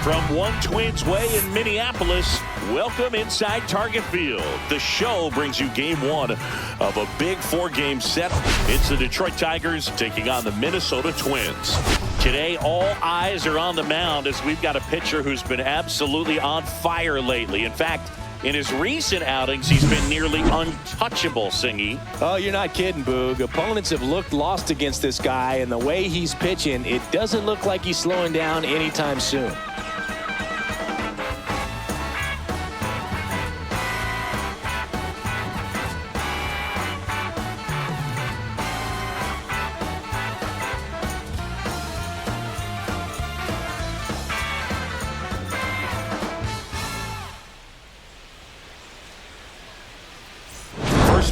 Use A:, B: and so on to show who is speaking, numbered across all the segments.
A: From One Twins Way in Minneapolis, welcome inside Target Field. The show brings you game one of a big four-game set. It's the Detroit Tigers taking on the Minnesota Twins. Today, all eyes are on the mound as we've got a pitcher who's been absolutely on fire lately. In fact, in his recent outings, he's been nearly untouchable, Singy.
B: Oh, you're not kidding, Boog. Opponents have looked lost against this guy, and the way he's pitching, it doesn't look like he's slowing down anytime soon.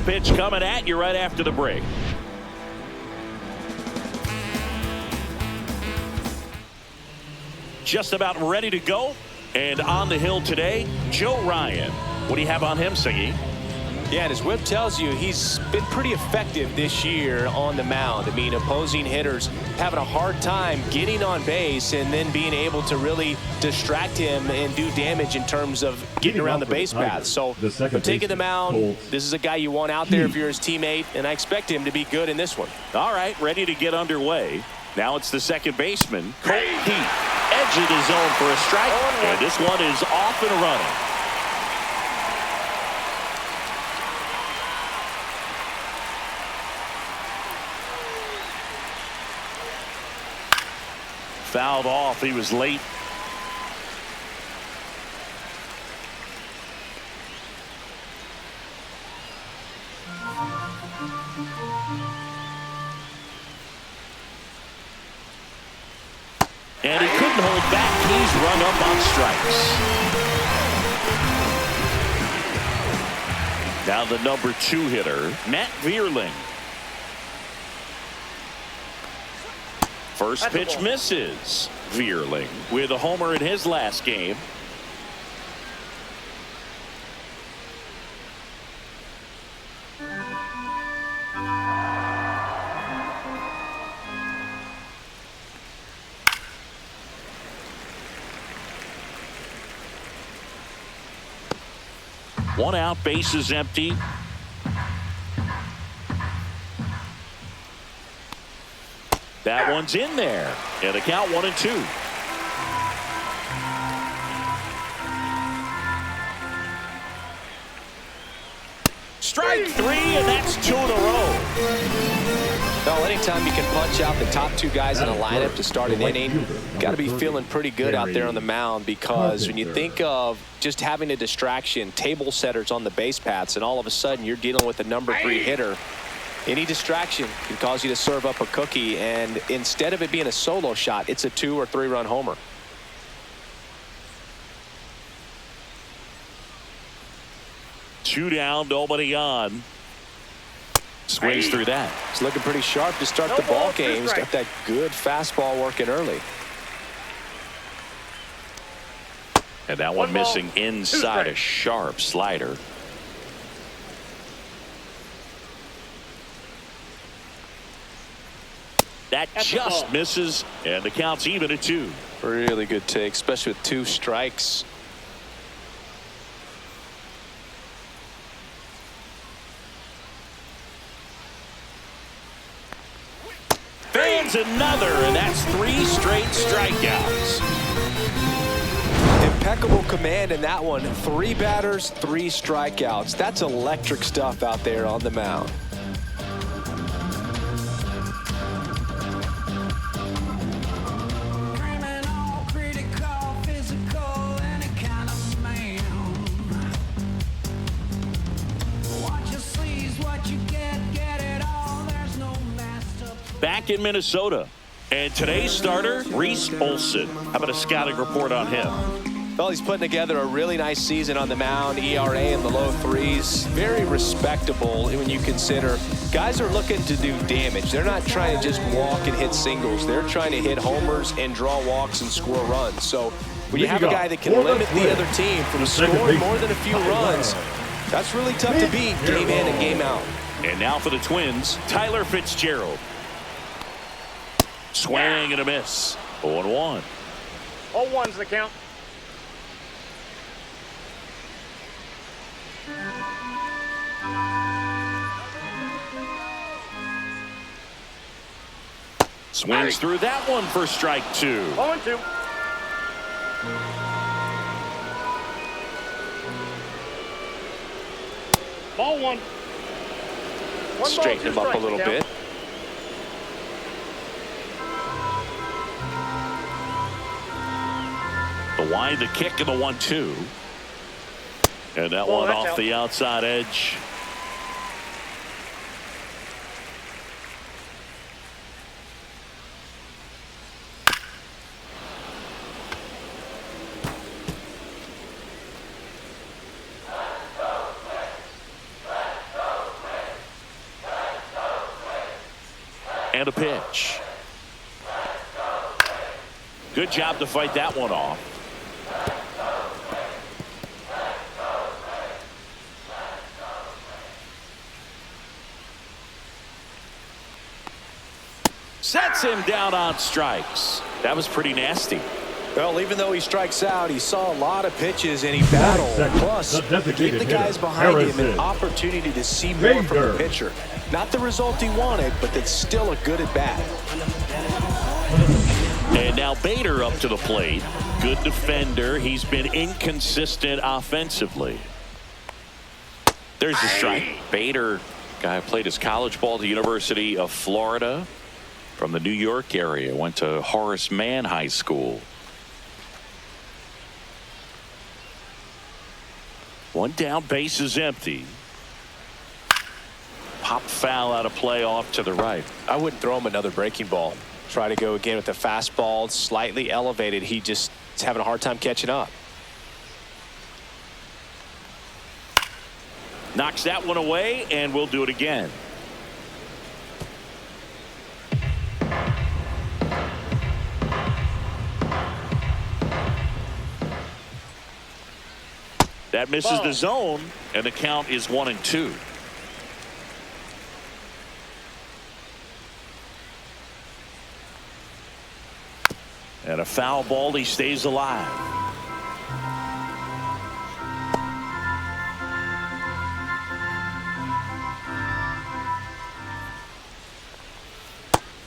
A: Pitch coming at you right after the break. Just about ready to go. And on the hill today, Joe Ryan. What do you have on him, Singy?
B: Yeah, and his whip tells you he's been pretty effective this year on the mound. I mean, opposing hitters having a hard time getting on base and then being able to really distract him and do damage in terms of getting around the base path. So I'm taking the mound. This is a guy you want out there if you're his teammate, and I expect him to be good in this one.
A: All right, ready to get underway. Now it's the second baseman, Colt Heat, edging his zone for a strike, and this one is off and running. Fouled off. He was late. And he couldn't hold back. He's run up on strikes. Now the number 2 hitter, Matt Vierling. First pitch misses. Vierling with a homer in his last game. One out, bases empty. That one's in there. And the count 1-2. Strike 3, and that's 2 in a row.
B: Well, anytime you can punch out the top 2 guys in a lineup to start an inning, got to be feeling pretty good out there on the mound, because when you think of just having a distraction, table setters on the base paths, and all of a sudden you're dealing with the number 3 hitter, any distraction can cause you to serve up a cookie, and instead of it being a solo shot, it's a 2- or 3-run homer.
A: Two down, nobody on. Swings through that.
B: It's looking pretty sharp to start the ball game. He's got that good fastball working early.
A: And that one missing inside a sharp slider. That just misses, and the count's even at 2.
B: Really good take, especially with 2 strikes.
A: Fans another, and that's 3 straight strikeouts.
B: Impeccable command in that one. 3 batters, 3 strikeouts. That's electric stuff out there on the mound.
A: Back in Minnesota, and today's starter, Reese Olson. How about a scouting report on him?
B: Well, he's putting together a really nice season on the mound. ERA in the low 3s. Very respectable when you consider guys are looking to do damage. They're not trying to just walk and hit singles. They're trying to hit homers and draw walks and score runs. So when you have a guy that can limit the other team from scoring more than a few runs, that's really tough to beat game in and game out.
A: And now for the Twins, Tyler Fitzgerald. Swing and a miss. 0-1.
C: 0-1's the count.
A: Swings through that one for strike 2.
C: 0-2. Ball 1.
B: Straighten him up a little bit.
A: The wide, the kick, and the 1-2. And that one off the outside edge. And a pitch. Good job to fight that one off. Sets him down on strikes. That was pretty nasty.
B: Well, even though he strikes out, he saw a lot of pitches and he battled. Plus, he gave the guys behind him an opportunity to see more from the pitcher. Not the result he wanted, but that's still a good at bat.
A: And now Bader up to the plate. Good defender. He's been inconsistent offensively. There's the strike. Bader, guy who played his college ball at the University of Florida from the New York area. Went to Horace Mann High School. One down, base is empty. Pop foul out of play off to the right.
B: I wouldn't throw him another breaking ball. Try to go again with the fastball, slightly elevated. He just is having a hard time catching up.
A: Knocks that one away, and we'll do it again. That misses the zone, and the count is 1-2. And a foul ball, he stays alive.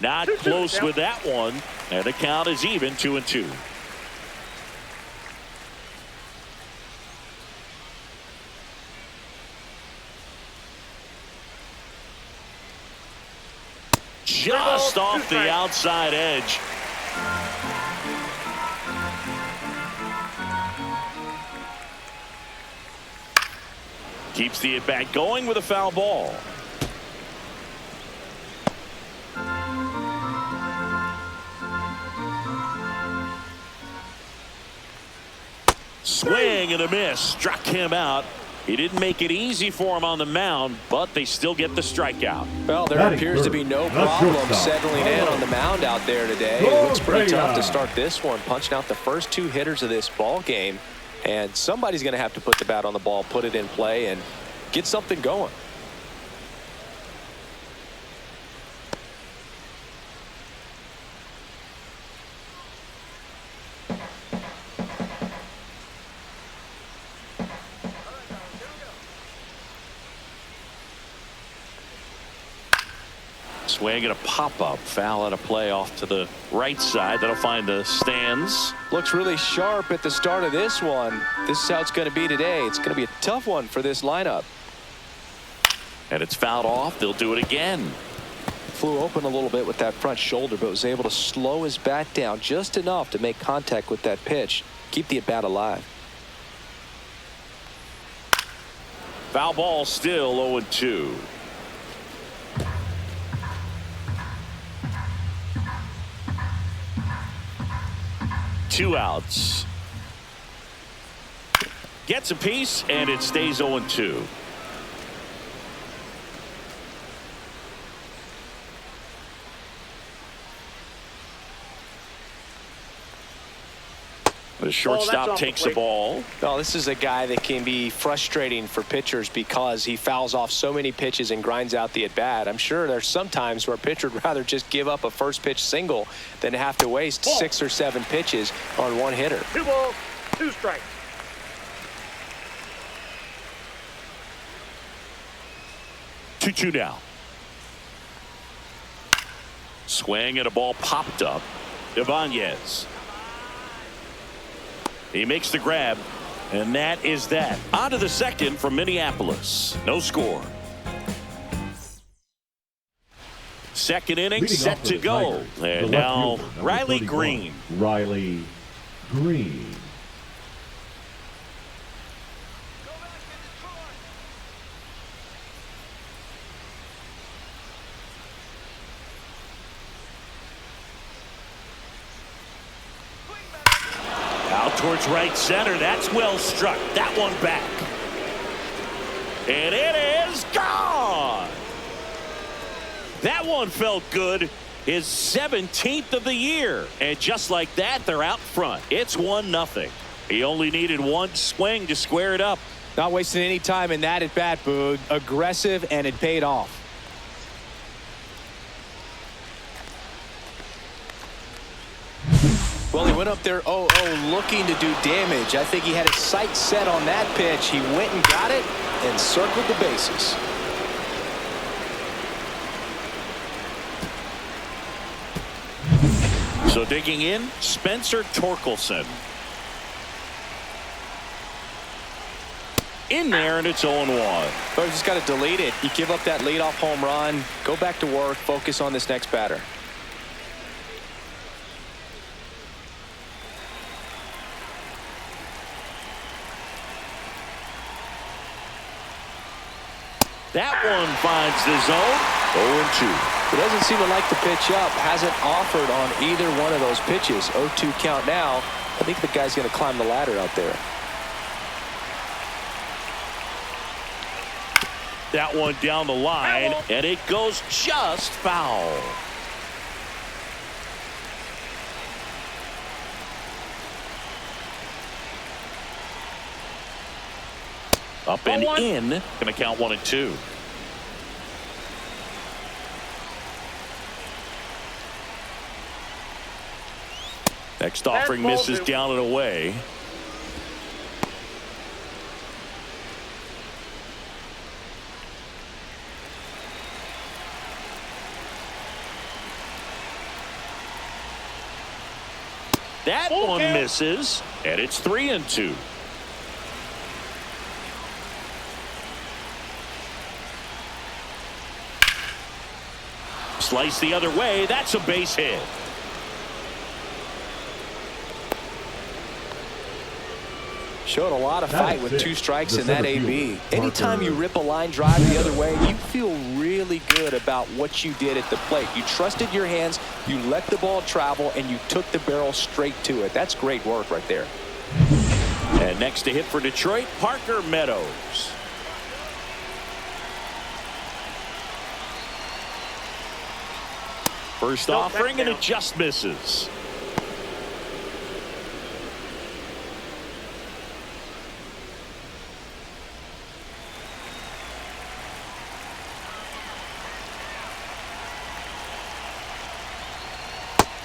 A: Not close with that one, and the count is even 2-2. Just off the outside edge. Keeps the at-bat going with a foul ball. Swing and a miss. Struck him out. He didn't make it easy for him on the mound, but they still get the strikeout.
B: Well, there appears to be no problem settling in on the mound out there today. It looks pretty tough to start this one, punching out the first 2 hitters of this ball game. And somebody's going to have to put the bat on the ball, put it in play, and get something going.
A: Swing and a pop-up. Foul out of play off to the right side. That'll find the stands.
B: Looks really sharp at the start of this one. This is how it's going to be today. It's going to be a tough one for this lineup.
A: And it's fouled off. They'll do it again.
B: Flew open a little bit with that front shoulder, but was able to slow his bat down just enough to make contact with that pitch. Keep the at-bat alive.
A: Foul ball, still 0-2. Two outs. Gets a piece, and it stays 0-2. The shortstop takes the ball.
B: Well, this is a guy that can be frustrating for pitchers because he fouls off so many pitches and grinds out the at-bat. I'm sure there's some times where a pitcher would rather just give up a first pitch single than have to waste 6 or 7 pitches on one hitter.
C: 2 balls, 2 strikes.
A: Two now. Swing and a ball popped up. Ibanez. He makes the grab, and that is that. On to the second from Minneapolis. No score. Second inning set to go. And now Riley Green.
D: Riley Green.
A: Out towards right center. That's well struck. That one back. And it is gone. That one felt good. His 17th of the year. And just like that, they're out front. It's 1-0. He only needed one swing to square it up.
B: Not wasting any time in that at bat, Boog. Aggressive, and it paid off. Well, he went up there 0-0 looking to do damage. I think he had his sights set on that pitch. He went and got it and circled the bases.
A: So digging in, Spencer Torkelson. In there, and it's 0-1.
B: But you just got to delete it. You give up that leadoff home run, go back to work, focus on this next batter.
A: That one finds the zone. 0-2.
B: He doesn't seem to like the pitch up. Hasn't offered on either one of those pitches. 0-2 count now. I think the guy's going to climb the ladder out there.
A: That one down the line, and it goes just foul. Up and in. Going to count 1-2. Next offering misses down and away. That one misses, and it's 3-2. Slice the other way. That's a base hit.
B: Showed a lot of fight with 2 strikes in that AB. Anytime you rip a line drive the other way, you feel really good about what you did at the plate. You trusted your hands, you let the ball travel, and you took the barrel straight to it. That's great work right there.
A: And next to hit for Detroit, Parker Meadows. First offering, and it just misses.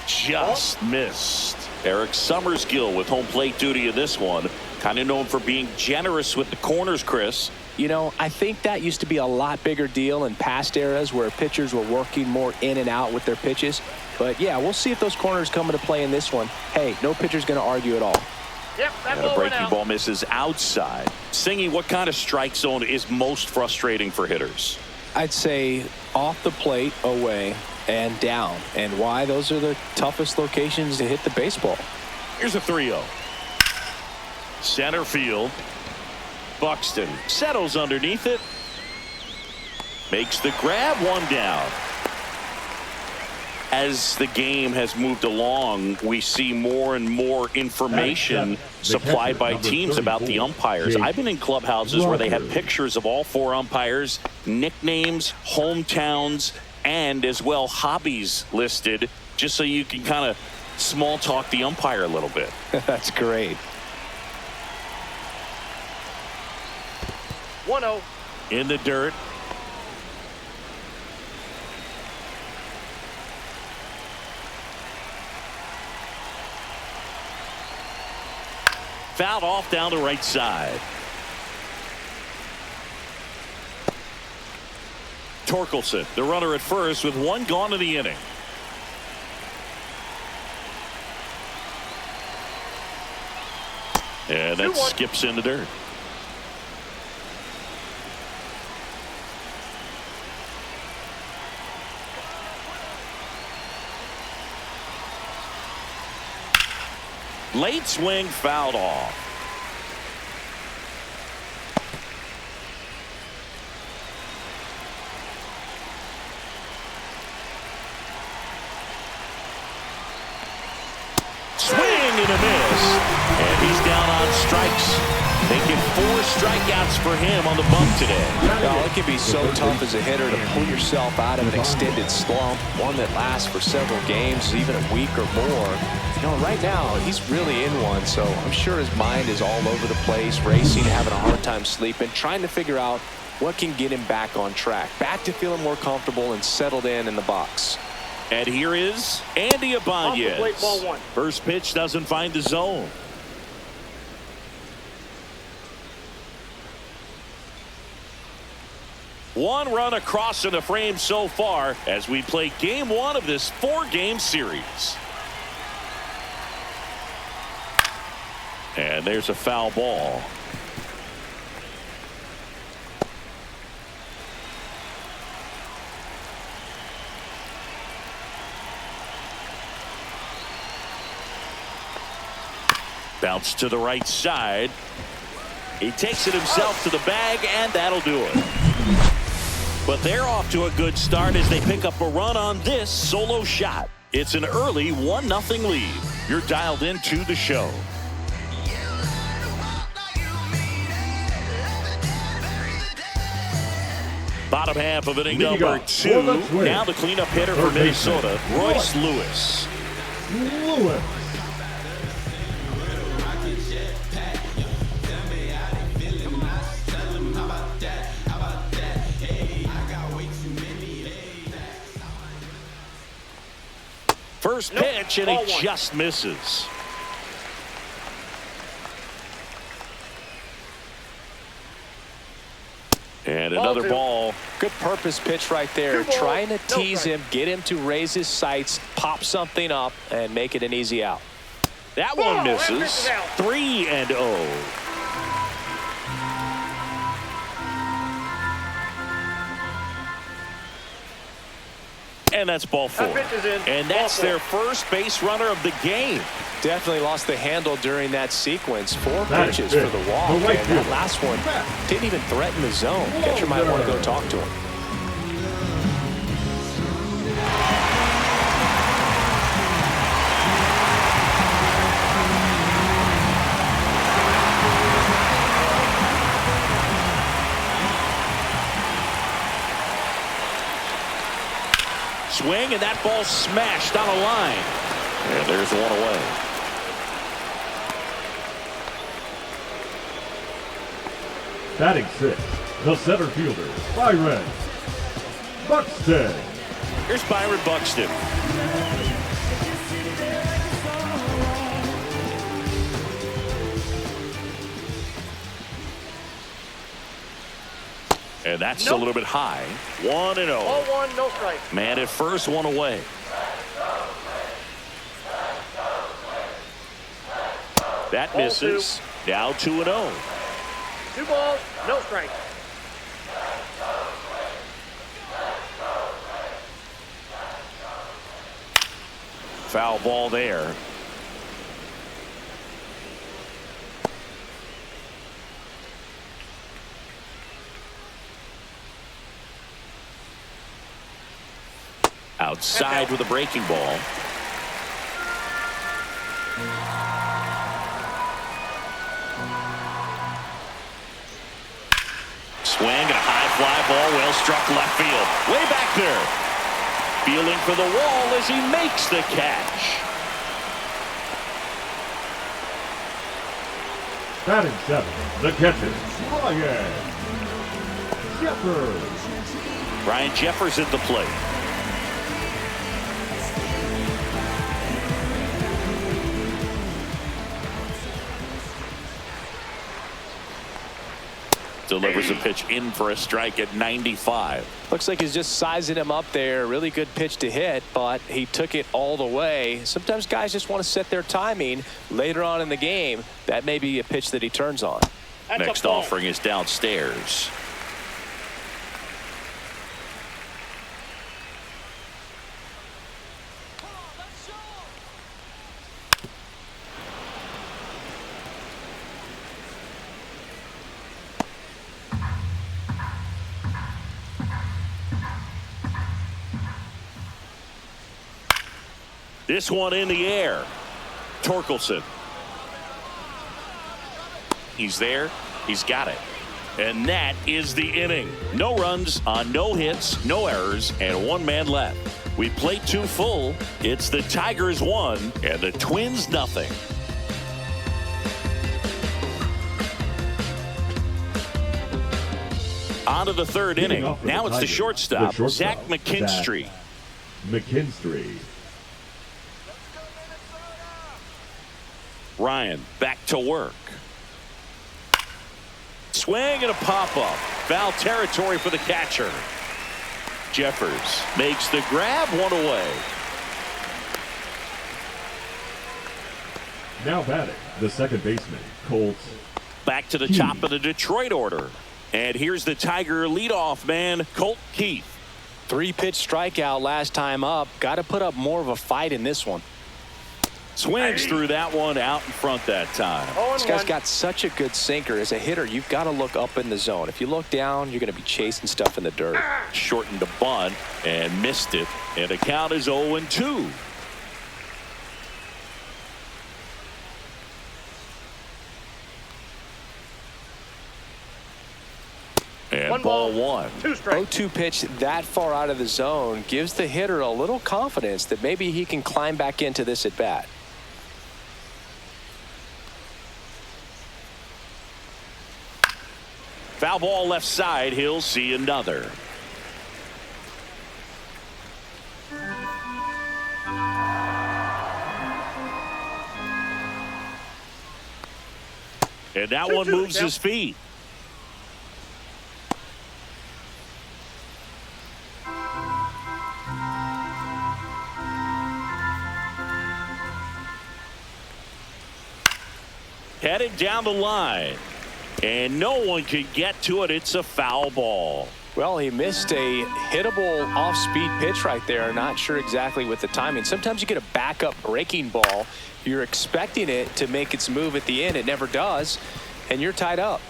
A: Just missed. Eric Summersgill with home plate duty in this one. Kind of known for being generous with the corners, Chris.
B: You know, I think that used to be a lot bigger deal in past eras where pitchers were working more in and out with their pitches. But, yeah, we'll see if those corners come into play in this one. Hey, no pitcher's going to argue at all.
C: Yep, that
A: and a breaking ball misses outside. Singy, what kind of strike zone is most frustrating for hitters?
B: I'd say off the plate, away, and down. And why? Those are the toughest locations to hit the baseball.
A: Here's a 3-0. Center field. Buxton settles underneath it. Makes the grab, 1 down. As the game has moved along, we see more and more information supplied by teams about the umpires. I've been in clubhouses where they have pictures of all 4 umpires, nicknames, hometowns, and as well hobbies listed, just so you can kind of small talk the umpire a little bit.
B: That's great.
C: 1-0.
A: In the dirt. Fouled off down the right side. Torkelson, the runner at first with one gone in the inning. And that skips in the dirt. Late swing fouled off. Swing and a miss. And he's down on strikes. Making 4 strikeouts for him on the bump today.
B: Well, it can be so tough as a hitter to pull yourself out of an extended slump, one that lasts for several games, even a week or more. You know, right now, he's really in one, so I'm sure his mind is all over the place, racing, having a hard time sleeping, trying to figure out what can get him back on track, back to feeling more comfortable and settled in the box.
A: And here is Andy Ibanez.
C: Plate, ball 1.
A: First pitch doesn't find the zone. One run across in the frame so far as we play game 1 of this 4-game series. And there's a foul ball. Bounce to the right side. He takes it himself to the bag, and that'll do it. But they're off to a good start as they pick up a run on this solo shot. It's an early 1-0 lead. You're dialed into the show. Bottom half of inning number 2. Now the cleanup hitter for Minnesota, Royce Lewis. First pitch, and he just misses. And another ball.
B: Good purpose pitch right there. Trying to tease him, get him to raise his sights, pop something up, and make it an easy out.
A: That one misses. 3-0. And that's ball 4. And that's their first base runner of the game.
B: Definitely lost the handle during that sequence. 4 pitches for the walk. And that last one didn't even threaten the zone. Catcher might want to go talk to him.
A: Swing, and that ball smashed on a line. And there's one away.
D: Batting 6, the center fielder, Byron Buxton.
A: Here's Byron Buxton. And that's a little bit high. 1-0.
C: Ball 1, no strike.
A: Man at first, one away. That misses. Now 2-0.
C: 2 balls, no strike.
A: Foul ball there. Outside with a breaking ball. Swing and a high fly ball, well struck left field. Way back there. Feeling for the wall as he makes the catch.
D: Batting 7, the catcher, Ryan Jeffers.
A: Ryan Jeffers at the plate. Delivers a pitch in for a strike at 95.
B: Looks like he's just sizing him up there. Really good pitch to hit, but he took it all the way. Sometimes guys just want to set their timing later on in the game. That may be a pitch that he turns on.
A: Next offering is downstairs. This one in the air. Torkelson. He's there. He's got it. And that is the inning. No runs on no hits, no errors, and one man left. We played 2 full. It's the Tigers 1 and the Twins nothing. On to the 3rd inning. Now it's the shortstop, Zach McKinstry. Ryan back to work. Swing and a pop-up. Foul territory for the catcher. Jeffers makes the grab, 1 away.
D: Now batting, the second baseman, Colt.
A: Back to the top of the Detroit order. And here's the Tiger leadoff man, Colt Keith.
B: 3-pitch strikeout last time up. Got to put up more of a fight in this one.
A: Swings through that one out in front that time.
B: This guy's got such a good sinker. As a hitter, you've got to look up in the zone. If you look down, you're going to be chasing stuff in the dirt.
A: Shortened the bunt and missed it. And the count is 0-2. And ball 1.
C: 2 strikes.
B: 0-2 pitch that far out of the zone gives the hitter a little confidence that maybe he can climb back into this at bat.
A: Foul ball left side. He'll see another. And that one moves his feet. Headed down the line. And no one can get to it. It's a foul ball.
B: Well, he missed a hittable off-speed pitch right there. Not sure exactly with the timing. Sometimes you get a backup breaking ball. You're expecting it to make its move at the end. It never does. And you're tied up.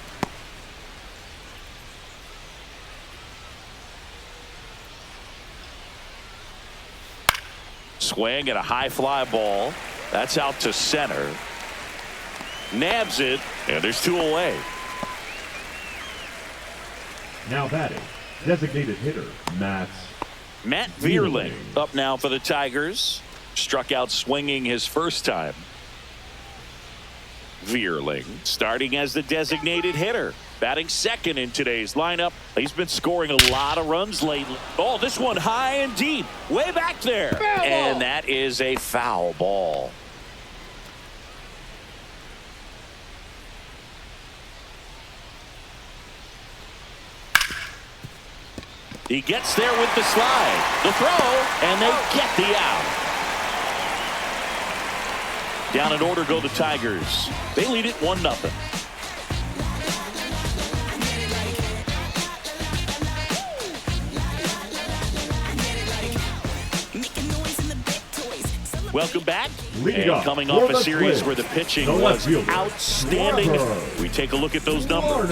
A: Swing and a high fly ball. That's out to center. Nabs it. And there's 2 away.
D: Now batting, designated hitter, Matt
A: Vierling up now for the Tigers. Struck out swinging his first time. Vierling starting as the designated hitter. Batting second in today's lineup. He's been scoring a lot of runs lately. Oh, this one high and deep. Way back there. And that is a foul ball. He gets there with the slide, the throw, and they get the out. Down in order go the Tigers. They lead it 1-0. Welcome back. And coming off a series where the pitching was outstanding, we take a look at those numbers.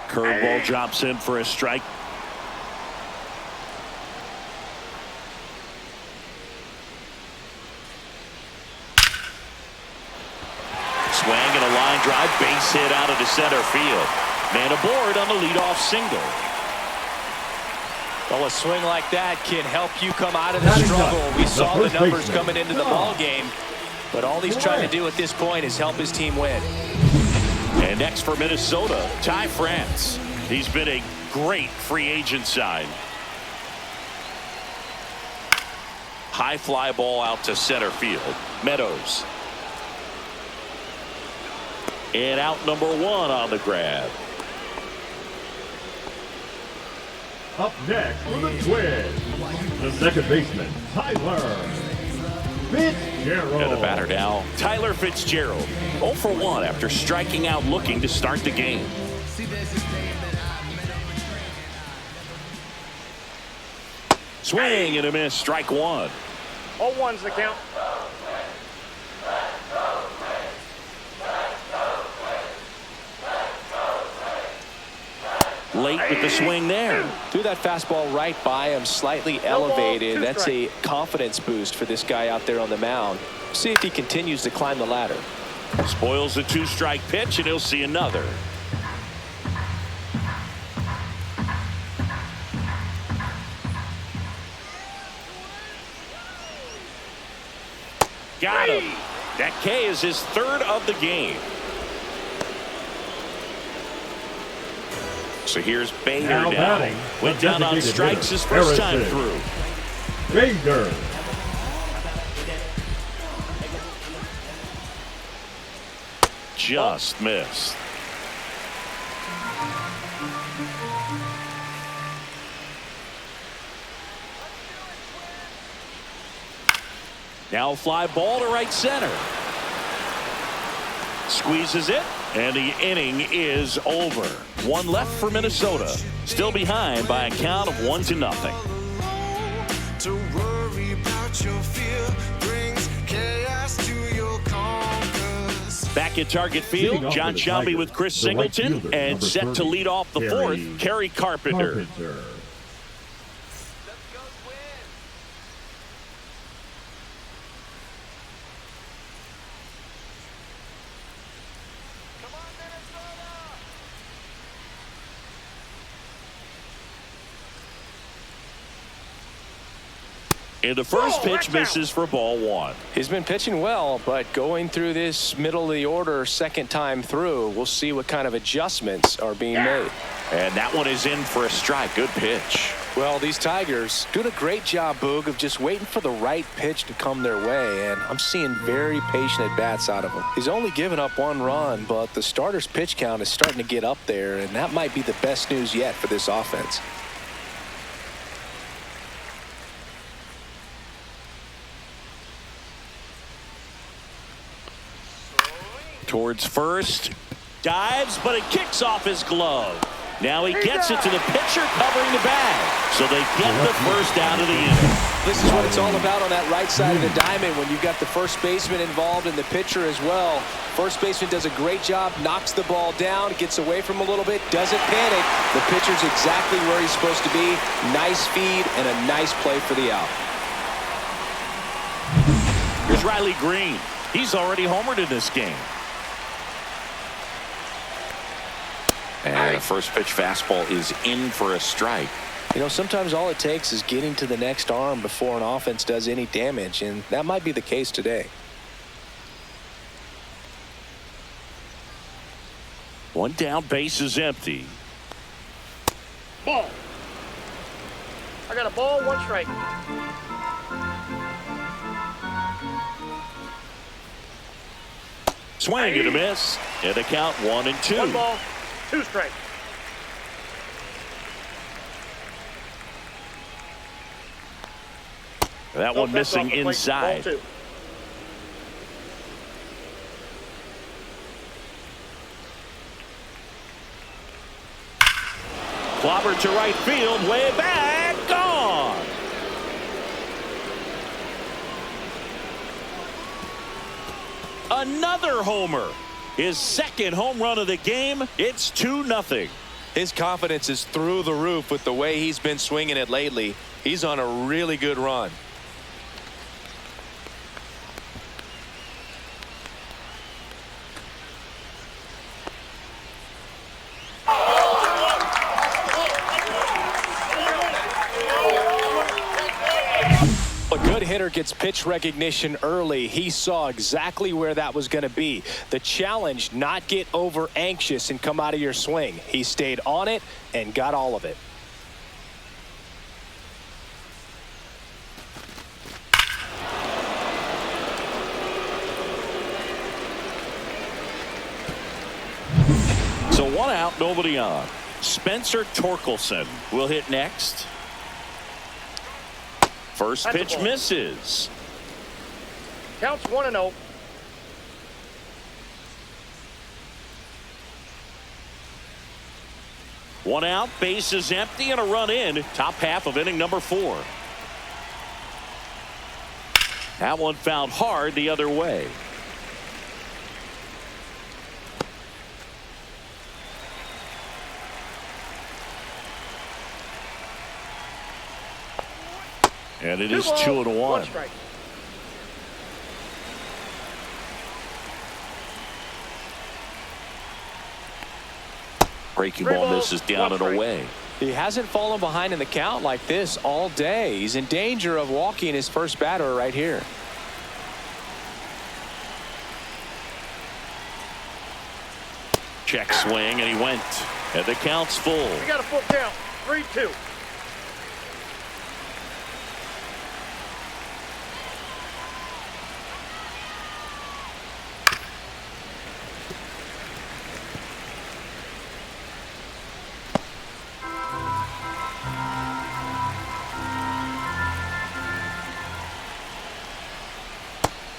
A: Curveball drops in for a strike. a line drive, base hit out into center field. Man aboard on the leadoff single.
B: Well, a swing like that can help you come out of the struggle. We saw the numbers coming into the ball game, but all he's trying to do at this point is help his team win.
A: And next for Minnesota, Ty France. He's been a great free agent sign. High fly ball out to center field. Meadows. And out number 1 on the grab.
D: Up next for the Twins, the second baseman, Tyler Fitzgerald.
A: And the batter now, Tyler Fitzgerald. 0 for 1 after striking out looking to start the game. Swing and a miss, strike 1.
C: 0-1's the count.
A: Late with the swing there.
B: Threw that fastball right by him, slightly elevated. That's a confidence boost for this guy out there on the mound. See if he continues to climb the ladder.
A: Spoils the 2-strike pitch, and he'll see another. Got him. That K is his 3rd of the game. So here's Bader now. Went down on strikes his first time through.
D: Bader.
A: Just missed. Now fly ball to right center. Squeezes it, and the inning is over. 1 left for Minnesota. Still behind by a count of 1-0.
E: To worry about your fear brings chaos to your compass.
A: Back at Target Field, John Shelby with Chris Singleton, and set to lead off the 4th, Kerry Carpenter. And the first pitch misses for ball 1.
B: He's been pitching well, but going through this middle of the order second time through, we'll see what kind of adjustments are being made.
A: And that one is in for a strike. Good pitch.
B: Well, these Tigers doing a great job, Boog, of just waiting for the right pitch to come their way, and I'm seeing very patient at-bats out of him. He's only given up 1 run, but the starter's pitch count is starting to get up there, and that might be the best news yet for this offense.
A: Towards first, dives, but it kicks off his glove. Now he gets it to the pitcher covering the bag. So they get the first out of the inning.
B: This is what it's all about on that right side of the diamond when you've got the first baseman involved and the pitcher as well. First baseman does a great job, knocks the ball down, gets away from him a little bit, doesn't panic. The pitcher's exactly where he's supposed to be. Nice feed and a nice play for the out.
A: Here's Riley Green. He's already homered in this game. And the first pitch fastball is in for a strike.
B: You know, sometimes all it takes is getting to the next arm before an offense does any damage, and that might be the case today.
A: 1 down, base is empty.
C: Ball. I got a ball, 1 strike.
A: Swing and a miss. And the count 1-2.
C: 1 ball, 2 strikes.
A: That one missing inside.
C: Ball 2.
A: Clobber to right field, way back, gone. Another homer. His 2nd home run of the game. It's 2-0.
B: His confidence is through the roof with the way he's been swinging it lately. He's on a really good run. hitter gets pitch recognition early, he saw exactly where that was going to be. The challenge, not get over anxious and come out of your swing. He stayed on it and got all of it.
A: So 1 out, nobody on. Spencer Torkelson will hit next. First pitch misses.
C: Counts 1-0.
A: One out, base is empty, and a run in. Top half of inning number 4. That one fouled hard the other way. And it is 2-1.
C: 1 strike.
A: Breaking ball misses down and away.
B: He hasn't fallen behind in the count like this all day. He's in danger of walking his first batter right here.
A: Check swing, and he went. And the count's full.
C: We got a full count. 3-2.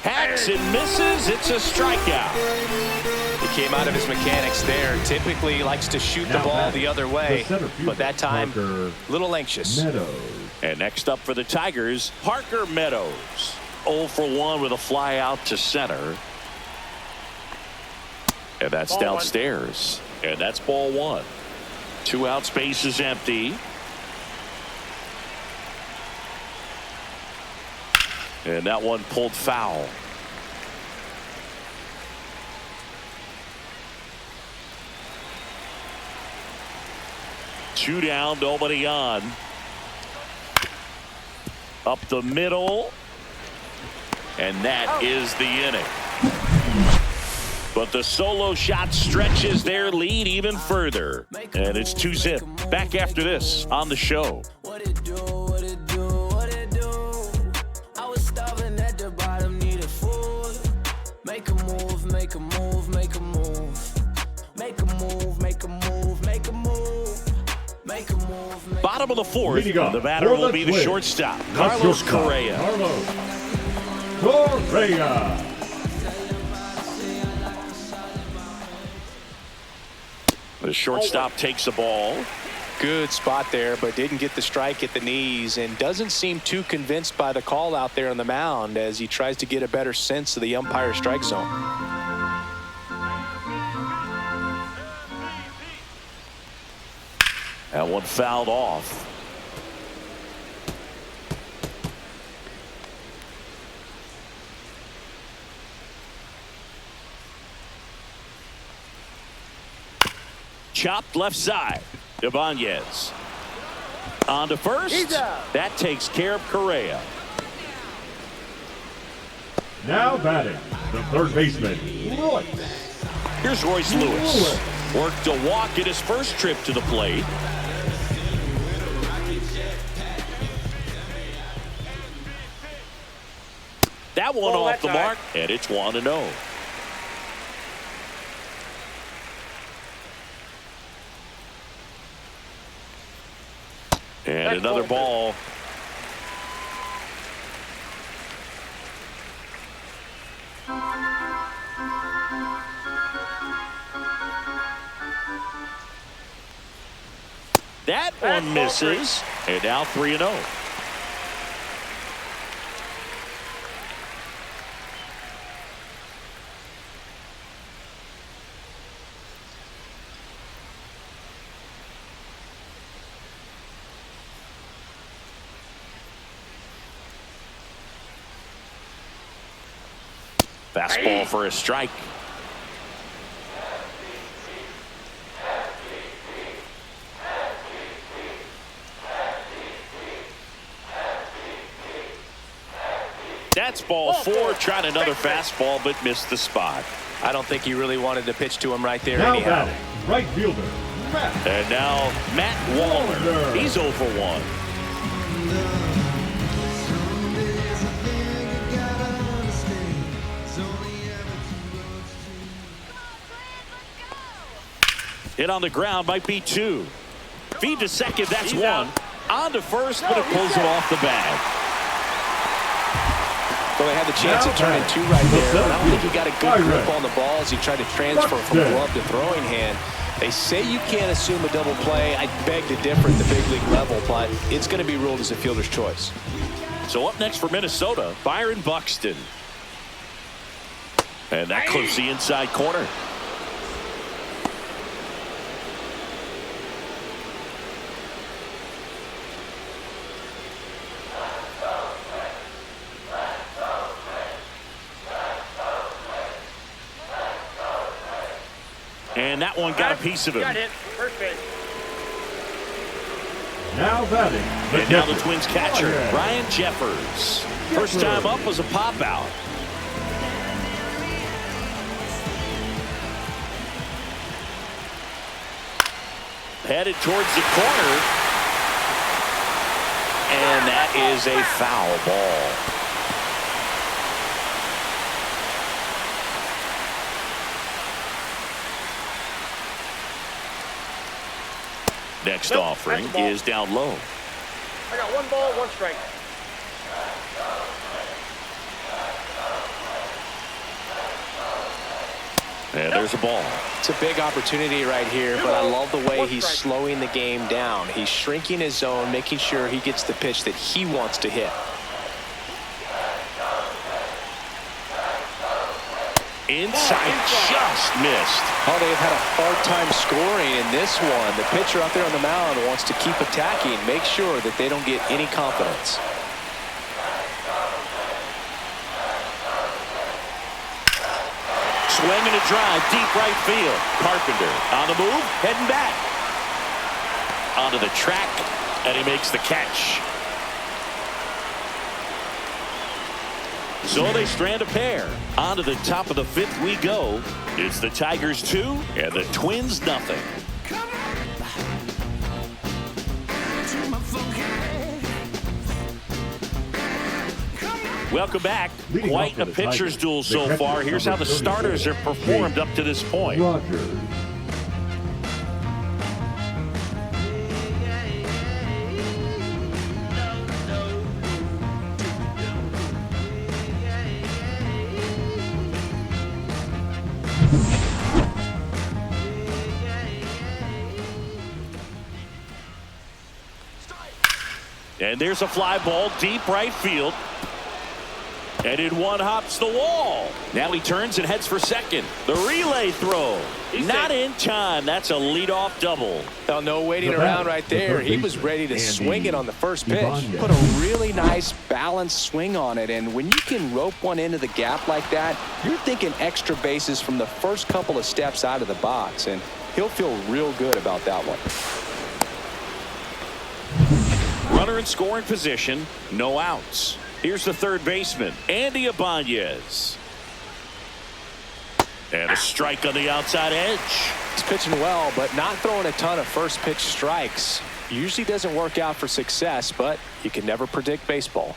B: Hacks and misses. It's a strikeout. He came out of his mechanics there. Typically likes to shoot the ball the other way, but that time a little anxious.
A: And next up for the Tigers, Parker Meadows. 0 for 1 with a fly out to center. And that's
C: Ball
A: downstairs. And that's ball 1. 2 outs, base is empty. And that one pulled foul. Two down, nobody on. Up the middle. And that is the inning. But the solo shot stretches their lead even further. And it's 2-zip. Back after this on the show.
E: Make a move, make a move, make a move. Make a move, make a move, make a move. Make a move.
A: Bottom of the 4th, the batter will be the shortstop, Carlos Correa. The shortstop takes a ball.
B: Good spot there, but didn't get the strike at the knees and doesn't seem too convinced by the call out there on the mound as he tries to get a better sense of the umpire strike zone.
A: That one fouled off. Chopped left side. Ibanez on to first. That takes care of Correa.
D: Now batting, the third baseman, Royce.
A: Here's Royce Lewis. Worked a walk at his first trip to the plate. That one off the mark, and it's 1-0. And another ball. That one misses. And now 3-0. Fastball for a strike. That's ball 4. Tried another fastball, but missed the spot.
B: I don't think he really wanted to pitch to him right there
D: Now
B: anyhow.
D: batting, right fielder, Matt.
A: And now Matt Wallner. He's 0 for 1. Hit on the ground, might be 2. Feed to second, that's 1. On to first, but it pulls it off the bag.
B: Well, they had the chance to turn in 2 right there, but I don't think he got a good grip on the ball as he tried to transfer from glove to throwing hand. They say you can't assume a double play. I beg to differ at the big league level, but it's going to be ruled as a fielder's choice.
A: So up next for Minnesota, Byron Buxton. And that clips the inside corner. And that one got a piece of him.
C: Got hit. First base.
D: Now batting,
A: And now the Twins catcher, Brian Jeffers. First time up was a pop out. Headed towards the corner. And that is a foul ball. Next offering is down low.
C: I got 1 ball, 1 strike.
A: And there's a ball.
B: It's a big opportunity right here, but I love the way he's slowing the game down. He's shrinking his zone, making sure he gets the pitch that he wants to hit.
A: Inside, just missed.
B: Oh, they've had a hard time scoring in this one. The pitcher out there on the mound wants to keep attacking, make sure that they don't get any confidence.
A: Swing and a drive, deep right field. Carpenter on the move, heading back. Onto the track, and he makes the catch. So they strand a pair. On to the top of the 5th we go. It's the Tigers 2 and the Twins nothing. Welcome back. Quite a pitcher's duel so far. Here's how the starters have performed up to this point.
D: Rogers.
A: And there's a fly ball deep right field. And in one hops the wall. Now he turns and heads for second. The relay throw. Not in time. That's a leadoff double.
B: Well, no waiting around right there. He was ready to swing it on the first pitch. Put a really nice balanced swing on it. And when you can rope one into the gap like that, you're thinking extra bases from the first couple of steps out of the box. And he'll feel real good about that one.
A: Runner in scoring position. No outs. Here's the third baseman, Andy Ibanez. And a strike on the outside edge.
B: He's pitching well, but not throwing a ton of first pitch strikes. Usually doesn't work out for success, but you can never predict baseball.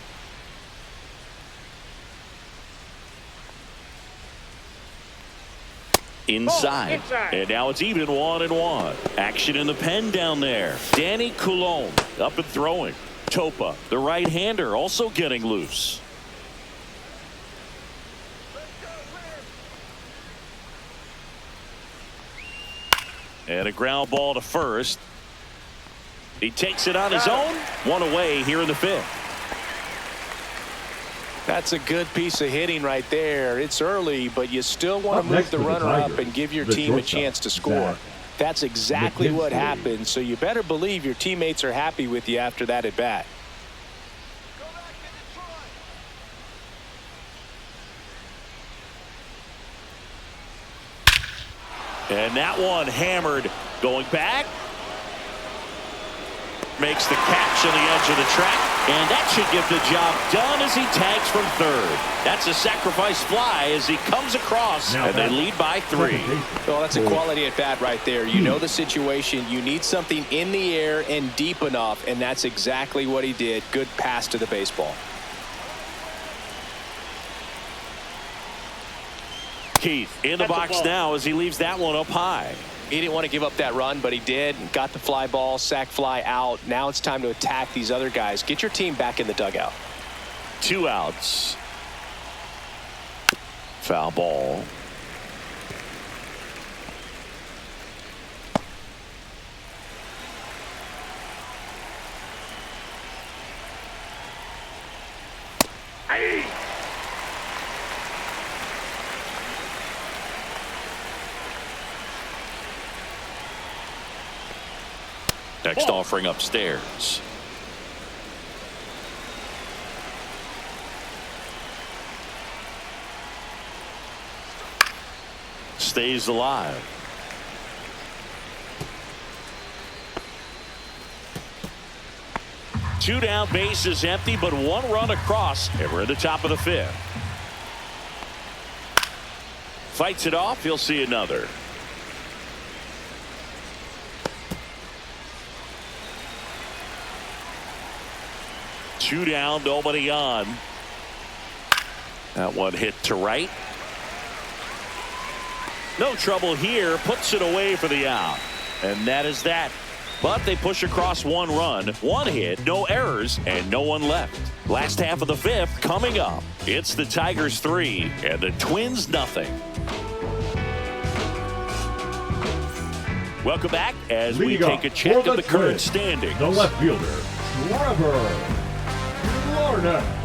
A: Inside. And now it's even 1-1. Action in the pen down there. Danny Coulombe up and throwing. Topa, the right-hander, also getting loose. And a ground ball to first. He takes it on his own. One away here in the 5th.
B: That's a good piece of hitting right there. It's early, but you still want to move the runner up and give your team a chance to score. That's exactly what happened, so you better believe your teammates are happy with you after that at bat.
A: And that one hammered. Going back. Makes the catch on the edge of the track. And that should get the job done as he tags from third. That's a sacrifice fly as he comes across, and they lead by 3.
B: Well, that's a quality at bat right there. You know the situation. You need something in the air and deep enough, and that's exactly what he did. Good pass to the baseball.
A: Keith in the box now as he leaves that one up high.
B: He didn't want to give up that run, but he did. Got the fly ball, sac fly out. Now it's time to attack these other guys. Get your team back in the dugout.
A: 2 outs. Foul ball.
C: Hey!
A: Next offering upstairs. Stays alive. Two down, base is empty, but 1 run across, and we're at the top of the 5th. Fights it off. He'll see another. Two down, nobody on. That one hit to right. No trouble here. Puts it away for the out. And that is that. But they push across 1 run, 1 hit, no errors, and no one left. Last half of the 5th coming up. It's the Tigers 3 and the Twins nothing. Welcome back as we take a check of the current standings.
D: The left fielder, Trevor Lorna.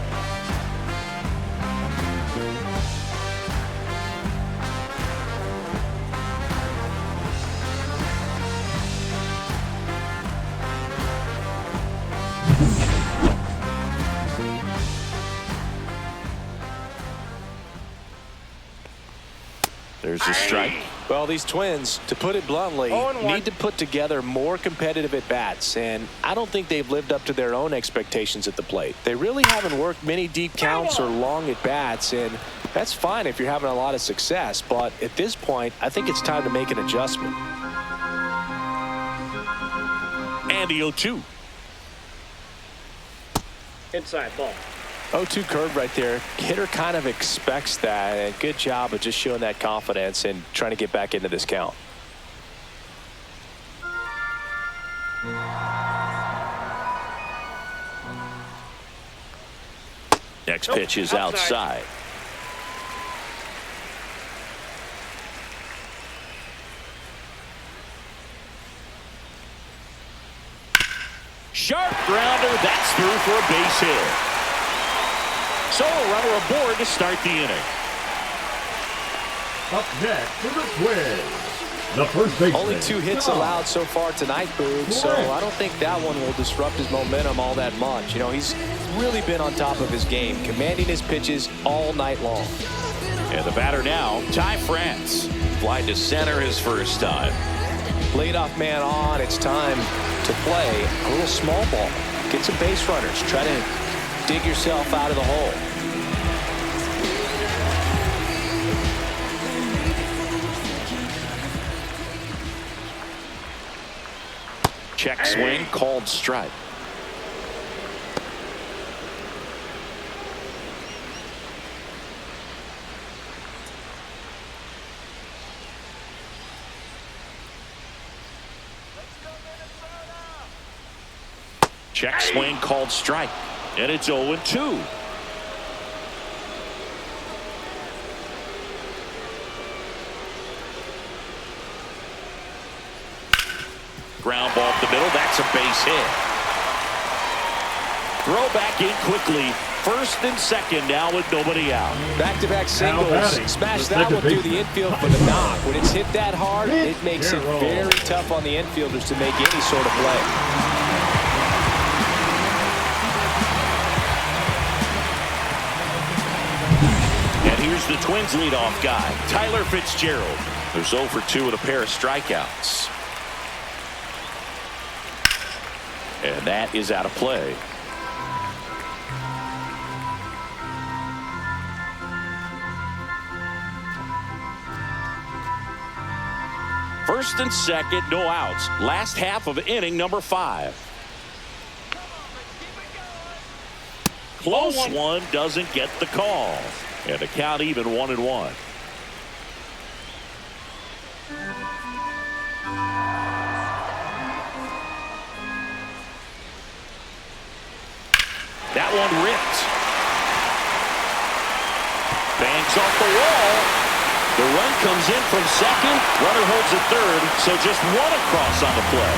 A: There's a strike.
B: Well, these Twins, to put it bluntly, need to put together more competitive at-bats, and I don't think they've lived up to their own expectations at the plate. They really haven't worked many deep counts or long at-bats, and that's fine if you're having a lot of success, but at this point, I think it's time to make an adjustment.
A: And the 0-2.
C: Inside ball.
B: 0-2 curve right there. Hitter kind of expects that, and good job of just showing that confidence and trying to get back into this count.
A: Next pitch is outside. Sharp grounder. That's through for a base hit. So a runner aboard to start the inning.
D: Up next for the Twins, the first baseman.
B: Only 2 hits allowed so far tonight, Boog, so I don't think that one will disrupt his momentum all that much. You know, he's really been on top of his game, commanding his pitches all night long.
A: And the batter now, Ty France. Flied to center his first time.
B: Leadoff man on. It's time to play a little small ball. Get some base runners. Try to dig yourself out of the hole.
A: Check swing, called strike. Check swing, called strike. And it's 0-2. Ground ball up the middle. That's a base hit. Throw back in quickly. First and second now with nobody out.
B: Back-to-back singles. Smash that one through the infield for the knock. When it's hit that hard, it makes it very tough on the infielders to make any sort of play.
A: And here's the Twins leadoff guy, Tyler Fitzgerald. There's 0 for 2 with a pair of strikeouts. And that is out of play. First and second, no outs. Last half of inning number 5. Close one, doesn't get the call. And the count even 1-1. That one ripped. Bangs off the wall. The run comes in from second. Runner holds at third, so just one across on the play.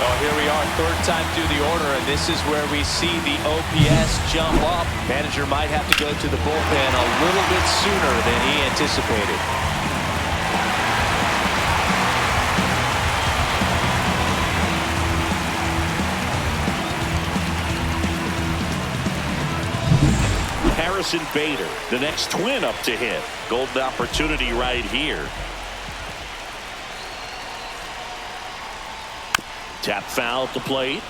B: Well, here we are, third time through the order, and this is where we see the OPS jump up. Manager might have to go to the bullpen a little bit sooner than he anticipated.
A: Harrison Bader, the next twin up to hit. Golden opportunity right here. Tap foul at the plate.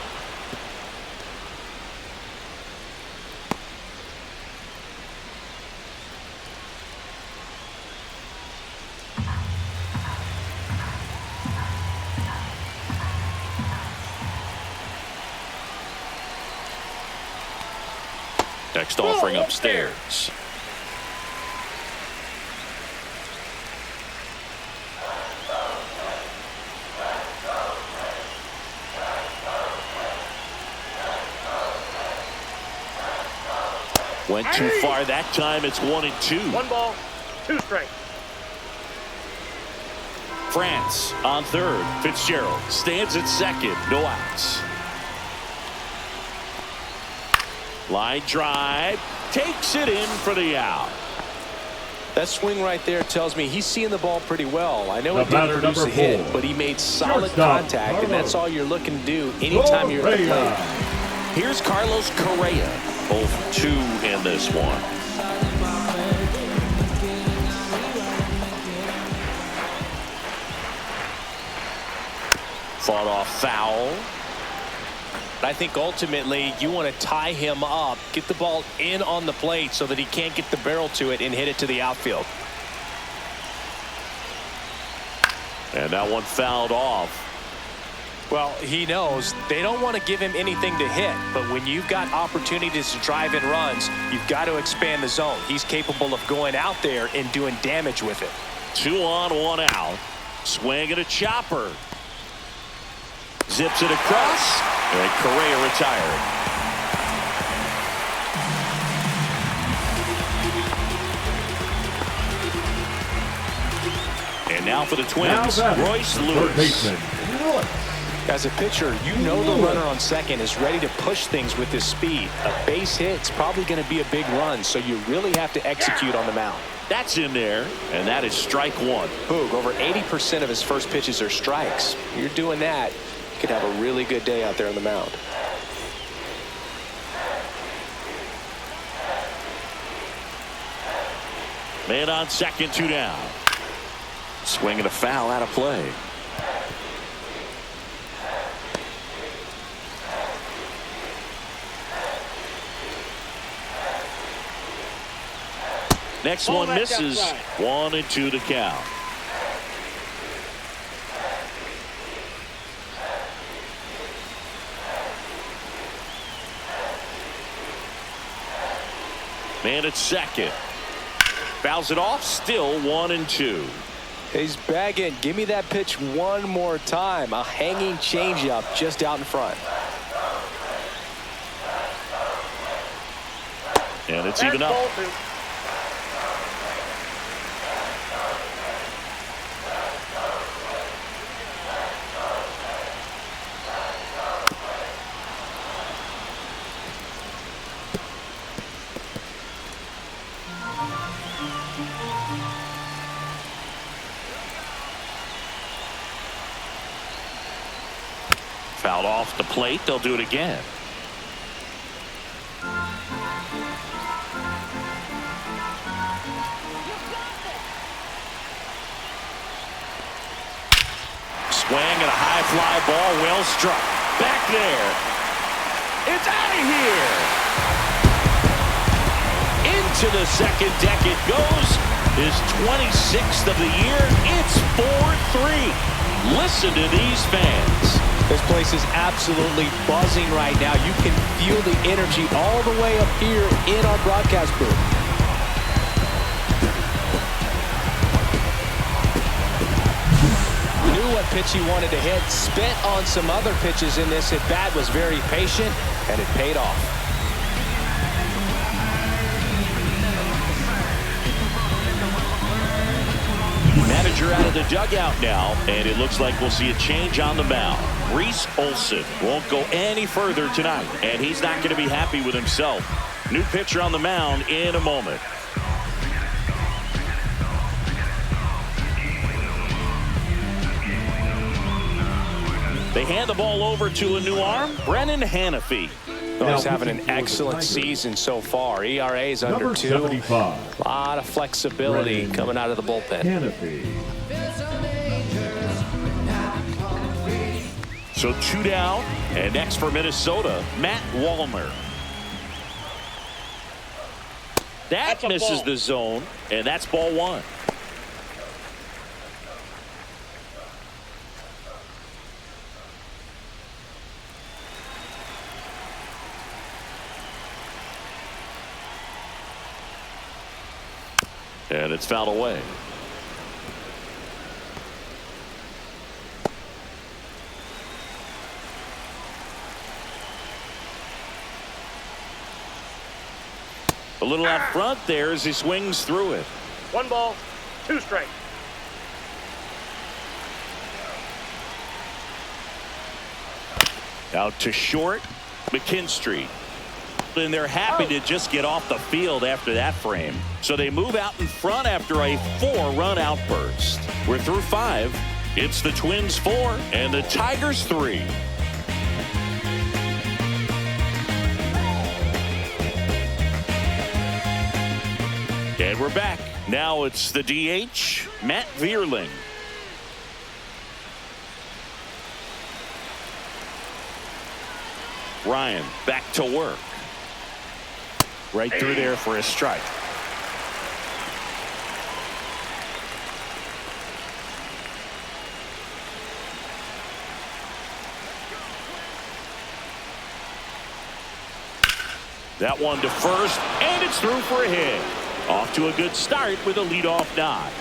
A: Next offering upstairs. Went too far that time. It's 1-2.
C: 1 ball, 2 strikes.
A: France on third. Fitzgerald stands at second. No outs. Line drive, takes it in for the out.
B: That swing right there tells me he's seeing the ball pretty well. I know he didn't produce a hit, but he made solid contact, and that's all you're looking to do anytime you're at the plate.
A: Here's Carlos Correa, 0-2 in this one. Fought off foul.
B: I think ultimately you want to tie him up, get the ball in on the plate so that he can't get the barrel to it and hit it to the outfield.
A: And that one fouled off.
B: Well, he knows they don't want to give him anything to hit, but when you've got opportunities to drive in runs, you've got to expand the zone. He's capable of going out there and doing damage with it.
A: 2 on, 1 out. Swing and a chopper. Zips it across. And Correa retired. And now for the Twins, Royce Lewis.
B: As a pitcher, you know the runner on second is ready to push things with his speed. A base hit's probably going to be a big run, so you really have to execute on the mound.
A: That's in there, and that is strike 1.
B: Boog, over 80% of his first pitches are strikes. You're doing that, you could have a really good day out there on the mound.
A: Man on second, 2 down. Swing and a foul out of play. Next one misses. 1-2 to count. Man at second. Fouls it off. Still 1-2.
B: He's bagging. Give me that pitch one more time. A hanging changeup just out in front.
A: And it's even up. Fouled off the plate. They'll do it again. Swing and a high fly ball, well struck. Back there. It's out of here. Into the second deck it goes. his 26th of the year. It's 4-3. Listen to these fans.
B: This place is absolutely buzzing right now. You can feel the energy all the way up here in our broadcast booth. Knew what pitch he wanted to hit. Spent on some other pitches in this at bat. Was very patient, and it paid off.
A: Manager out of the dugout now, and it looks like we'll see a change on the mound. Reese Olson won't go any further tonight, and he's not going to be happy with himself. New pitcher on the mound in a moment. They hand the ball over to a new arm, Brennan Hanafy.
B: Well, he's having an excellent season so far. ERA is under 2. A lot of flexibility coming out of the bullpen.
A: So 2 down, and next for Minnesota, Matt Wallner. That misses
C: ball.
A: the zone, and that's ball 1. And it's fouled away. A little out front there as he swings through it.
C: 1 ball, 2 strikes.
A: Out to short, McKinstry. And they're happy to just get off the field after that frame. So they move out in front after a 4-run outburst. We're through 5. It's the Twins 4 and the Tigers 3. And we're back. Now it's the DH, Matt Vierling. Ryan back to work. Right through there for a strike. That one to first, and it's through for a hit. Off to a good start with a leadoff nod.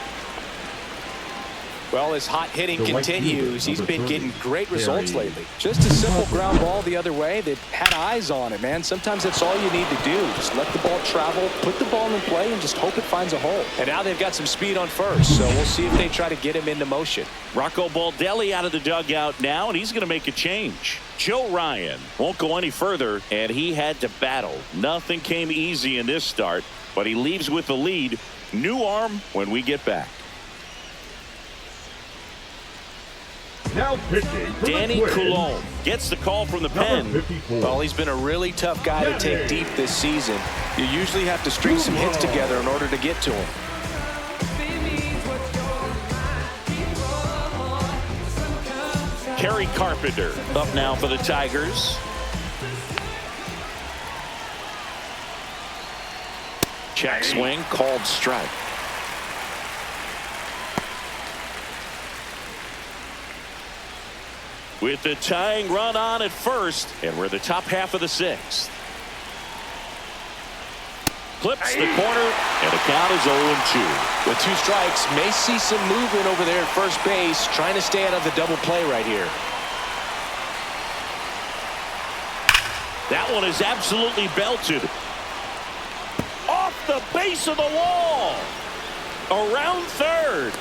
B: Well, his hot hitting continues. He's been getting great results lately. Just a simple ground ball the other way that had eyes on it, man. Sometimes that's all you need to do. Just let the ball travel, put the ball in play, and just hope it finds a hole. And now they've got some speed on first, so we'll see if they try to get him into motion.
A: Rocco Baldelli out of the dugout now, and he's going to make a change. Joe Ryan won't go any further, and he had to battle. Nothing came easy in this start, but he leaves with the lead. New arm when we get back.
D: Now pitching for
A: Danny
D: the Twins,
A: Coulombe gets the call from the pen.
D: number 54.
B: Well, he's been a really tough guy to take deep this season. You usually have to string some hits together in order to get to him.
A: Kerry Carpenter up now for the Tigers. Check swing, called strike. With the tying run on at first, and we're the top half of the 6th. Clips the corner, and the count is 0-2.
B: With 2 strikes, may see some movement over there at first base, trying to stay out of the double play right here.
A: That one is absolutely belted. Off the base of the wall. Around third.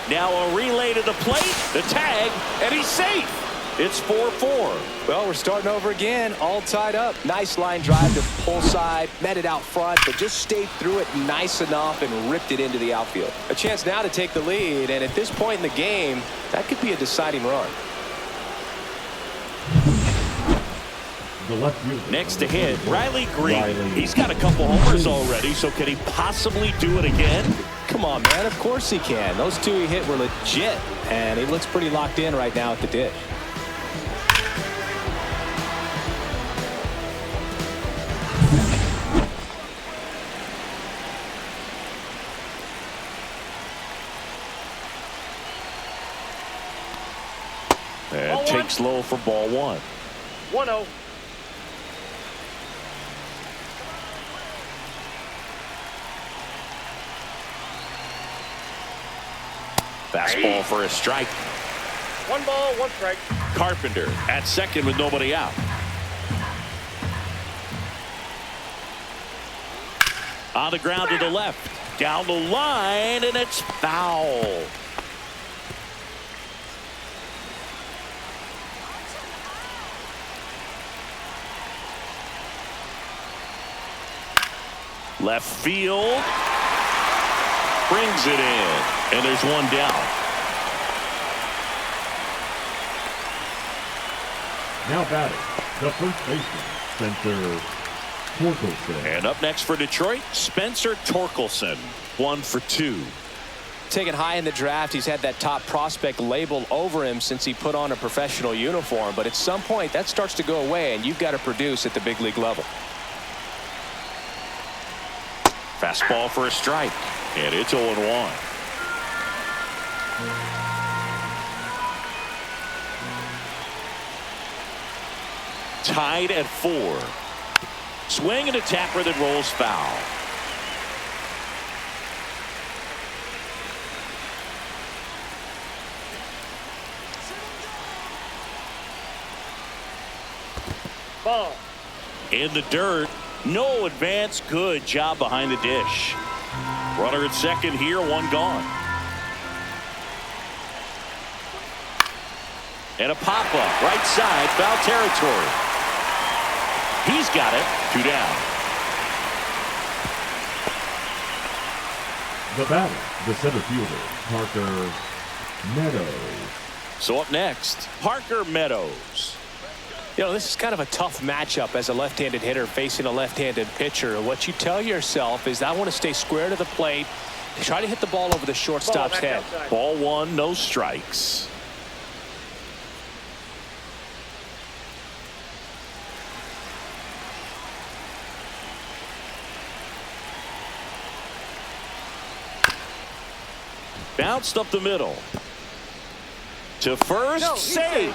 A: Now a relay to the plate, the tag, and he's safe. It's 4-4.
B: Well, we're starting over again, all tied up. Nice line drive to pull side, met it out front, but just stayed through it nice enough and ripped it into the outfield. A chance now to take the lead, and at this point in the game, that could be a deciding run.
D: The left fielder.
A: Next to hit, Riley Green. He's got a couple homers already, so can he possibly do it again?
B: Come on, man, of course he can. Those 2 he hit were legit, and he looks pretty locked in right now at the dish.
A: takes low for ball 1.
C: 1-0.
A: Fastball for a strike.
C: 1 ball, 1 strike.
A: Carpenter at second with nobody out. On the ground to the left. Down the line, and it's foul. Left field. Brings it in. And there's one down.
D: Now batting, the first baseman, Spencer Torkelson.
A: And up next for Detroit, Spencer Torkelson. 1 for 2.
B: Taken high in the draft, he's had that top prospect label over him since he put on a professional uniform. But at some point, that starts to go away, and you've got to produce at the big league level.
A: Fastball for a strike. And it's 0-1. Tied at 4. Swing and a tapper that rolls foul.
C: Ball.
A: In the dirt. No advance. Good job behind the dish. Runner at second here, 1 gone. And a pop-up, right side, foul territory. He's got it. 2 down.
D: The batter, the center fielder, Parker Meadows.
A: So up next, Parker Meadows.
B: You know, this is kind of a tough matchup as a left-handed hitter facing a left-handed pitcher. What you tell yourself is, I want to stay square to the plate, try to hit the ball over the shortstop's head.
A: Ball 1, no strikes. Bounced up the middle. To first, safe.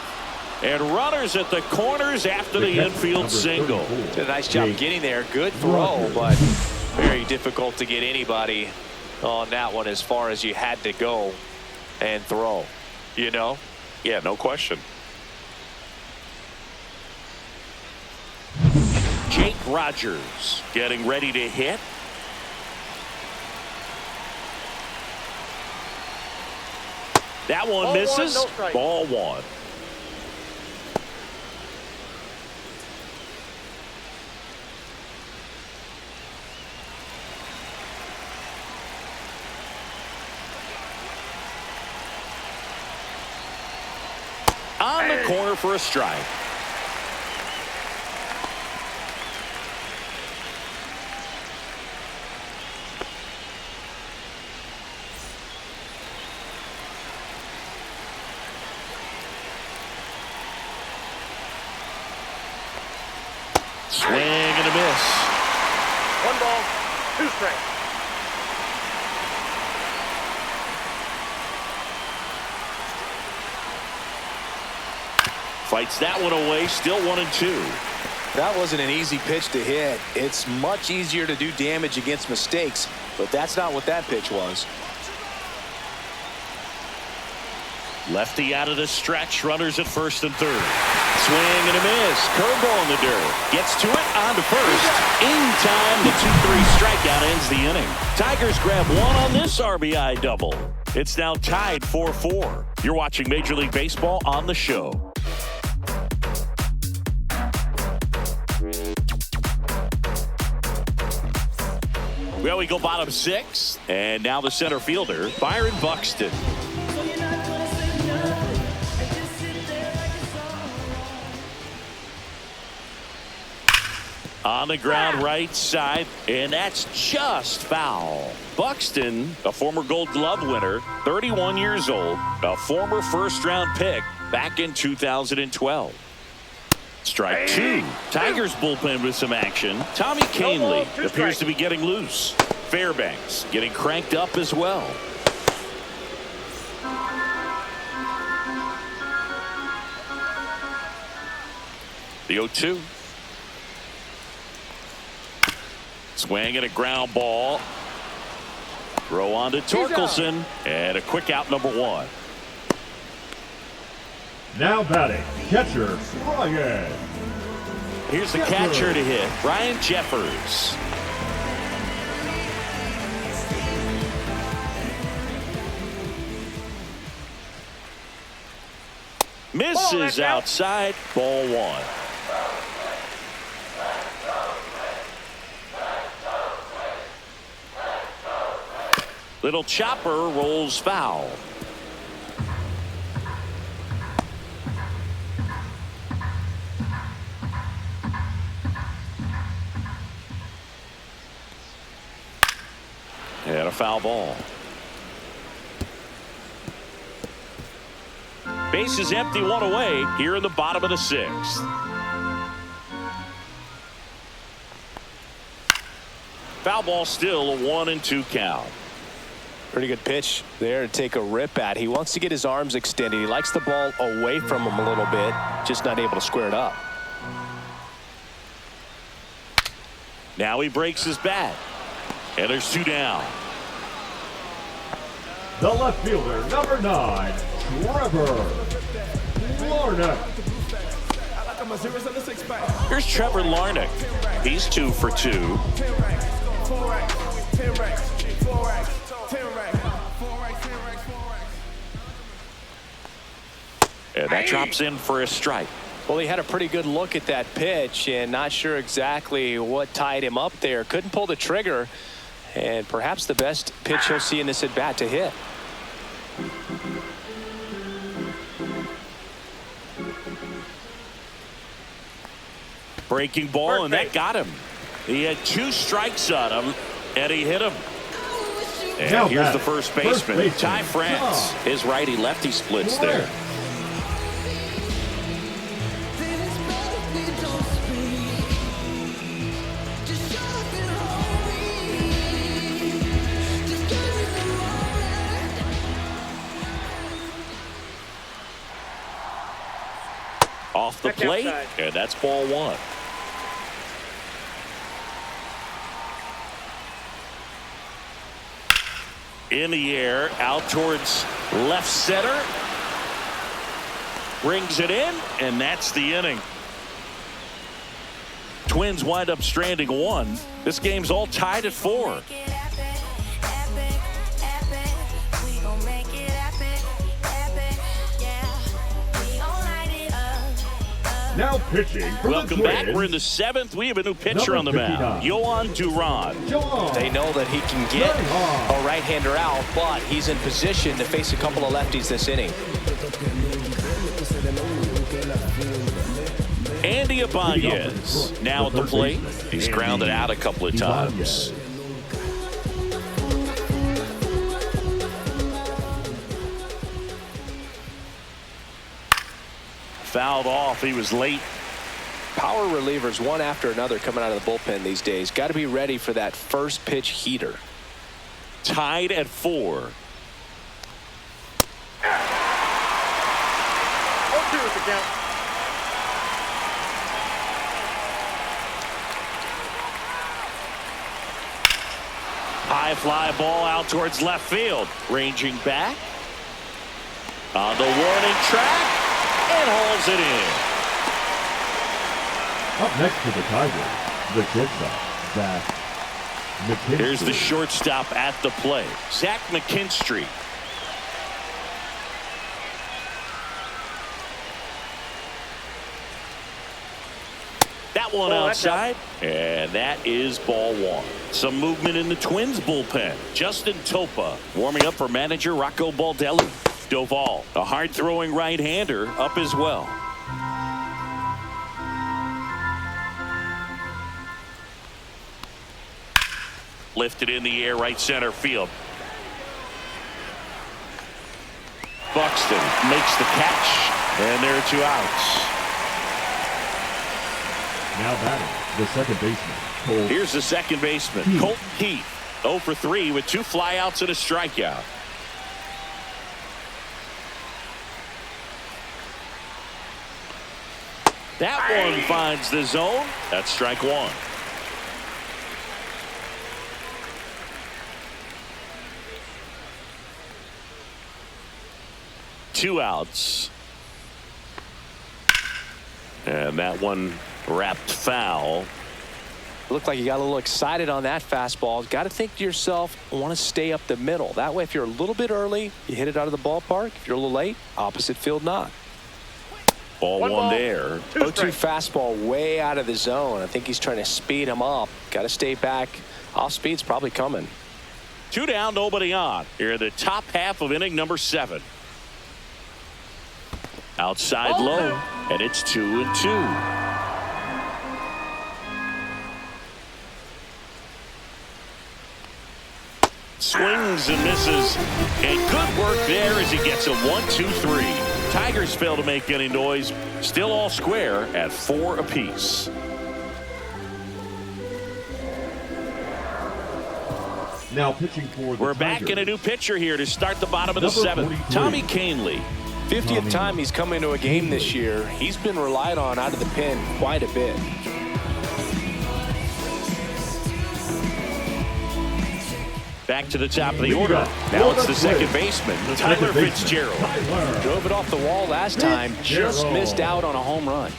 A: And runners at the corners after the infield single.
B: Did a nice job getting there. Good throw, but very difficult to get anybody on that one as far as you had to go and throw. You know?
A: Yeah, no question. Jake Rogers getting ready to hit. That one misses. Ball 1. On the corner for a strike. Swing and a miss.
C: 1 ball, 2 strikes.
A: Fights that one away, still 1-2.
B: That wasn't an easy pitch to hit. It's much easier to do damage against mistakes, but that's not what that pitch was.
A: Lefty out of the stretch, runners at first and third. Swing and a miss. Curveball in the dirt. Gets to it, on to first. In time, the 2-3 strikeout ends the inning. Tigers grab 1 on this RBI double. It's now tied 4-4. You're watching Major League Baseball on the show. Well, we go bottom 6, and now the center fielder, Byron Buxton. On the ground right side, and that's just foul. Buxton, a former Gold Glove winner, 31 years old, a former first-round pick back in 2012. Strike 2. Tigers bullpen with some action. Tommy Canley appears to be getting loose. Fairbanks getting cranked up as well. The 0-2. Swing and a ground ball. Throw on to Torkelson. And a quick out, number 1.
D: Now batting, catcher, Ryan.
A: Here's the catcher to hit, Ryan Jeffers. Misses outside, ball 1. Little chopper rolls foul. And a foul ball. Base is empty, 1 away here in the bottom of the 6th. Foul ball, still a 1-2 count.
B: Pretty good pitch there to take a rip at. He wants to get his arms extended. He likes the ball away from him a little bit, just not able to square it up.
A: Now he breaks his bat. And there's 2 down.
D: The left fielder, number 9, Trevor Larnach.
A: Here's Trevor Larnach. He's 2 for 2. And that drops in for a strike.
B: Well, he had a pretty good look at that pitch and not sure exactly what tied him up there. Couldn't pull the trigger, and perhaps the best pitch he'll see in this at bat to hit.
A: Breaking ball, and that got him. He had 2 strikes on him, and he hit him. And
D: now
A: here's the first baseman, Ty France. His righty-lefty splits there. Off the plate, and that's ball 1. In the air, out towards left center. Brings it in, and that's the inning. Twins wind up stranding 1. This game's all tied at 4.
D: Now pitching for
A: Welcome
D: the
A: back.
D: Twins.
A: We're in the 7th. We have a new pitcher on the mound, Yohan Duran.
B: They know that he can get a right-hander out, but he's in position to face a couple of lefties this inning.
A: Andy Ibanez now at the plate. He's grounded out a couple of times. Fouled off. He was late.
B: Power relievers one after another coming out of the bullpen these days. Got to be ready for that first pitch heater.
A: Tied at 4.
C: 0-2 is the count.
A: High fly ball out towards left field. Ranging back. On the warning track. And hauls it in.
D: Up next to the Tigers, the shortstop, Zach McKinstry.
A: Here's the shortstop at the plate, Zach McKinstry. That one outside, and that is ball 1. Some movement in the Twins bullpen. Justin Topa warming up for manager Rocco Baldelli. Doval, a hard-throwing right-hander, up as well. Lifted in the air, right center field. Buxton makes the catch, and there are 2 outs.
D: Now batting, the second baseman, Cole.
A: Here's the second baseman, Colton Heath, 0 for 3 with 2 flyouts and a strikeout. That one finds the zone. That's strike one. Two outs. And that one wrapped foul.
B: Looked like you got a little excited on that fastball. Got to think to yourself, I want to stay up the middle. That way, if you're a little bit early, you hit it out of the ballpark. If you're a little late, opposite field knock.
A: Ball one there.
B: 0-2 fastball way out of the zone. I think he's trying to speed him up. Got to stay back. Off speed's probably coming.
A: 2 down, nobody on. Here in the top half of inning number 7. Outside low, and it's 2-2. Swings and misses, and good work there as he gets a 1-2-3. Tigers fail to make any noise. Still all square at 4 apiece.
D: Now pitching for the
A: We're back
D: Tigers.
A: in a new pitcher here to start the bottom of the 7th. Tommy Canley.
B: 50th time he's come into a game this year. He's been relied on out of the pen quite a bit.
A: Back to the top of the order. Now it's the second baseman, Tyler Fitzgerald.
B: Drove it off the wall last time. Just missed out on a home run.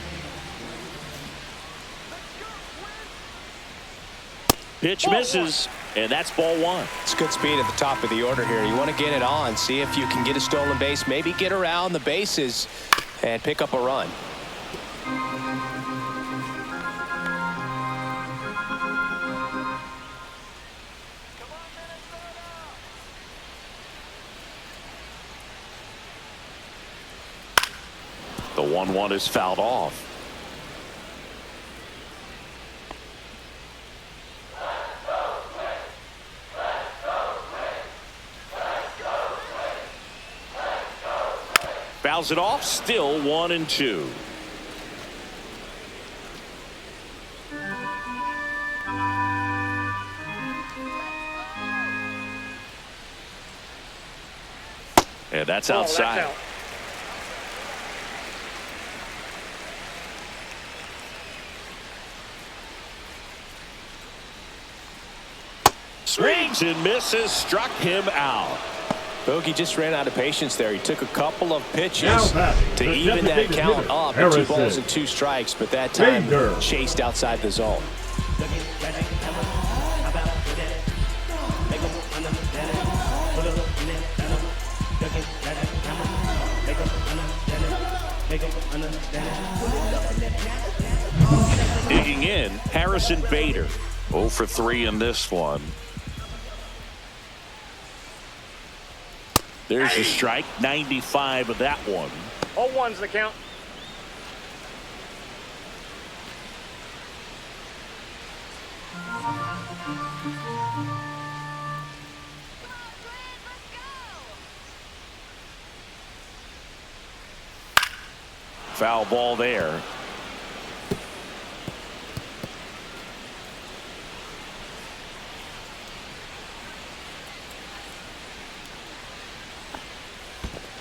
A: Pitch misses, and that's ball one.
B: It's good speed at the top of the order here. You want to get it on, see if you can get a stolen base, maybe get around the bases and pick up a run.
A: The 1-1 is fouled off. Fouls it off, still 1-2. And that's outside.
C: That's out.
A: Swings and misses, struck him out.
B: Bogey just ran out of patience there. He took a couple of pitches to even that count up at 2 balls and 2 strikes, but that time chased outside the zone.
A: Digging in, Harrison Bader. 0 for 3 in this one. There's a strike, 95 of that one.
C: 0-1's the count.
A: Foul ball there.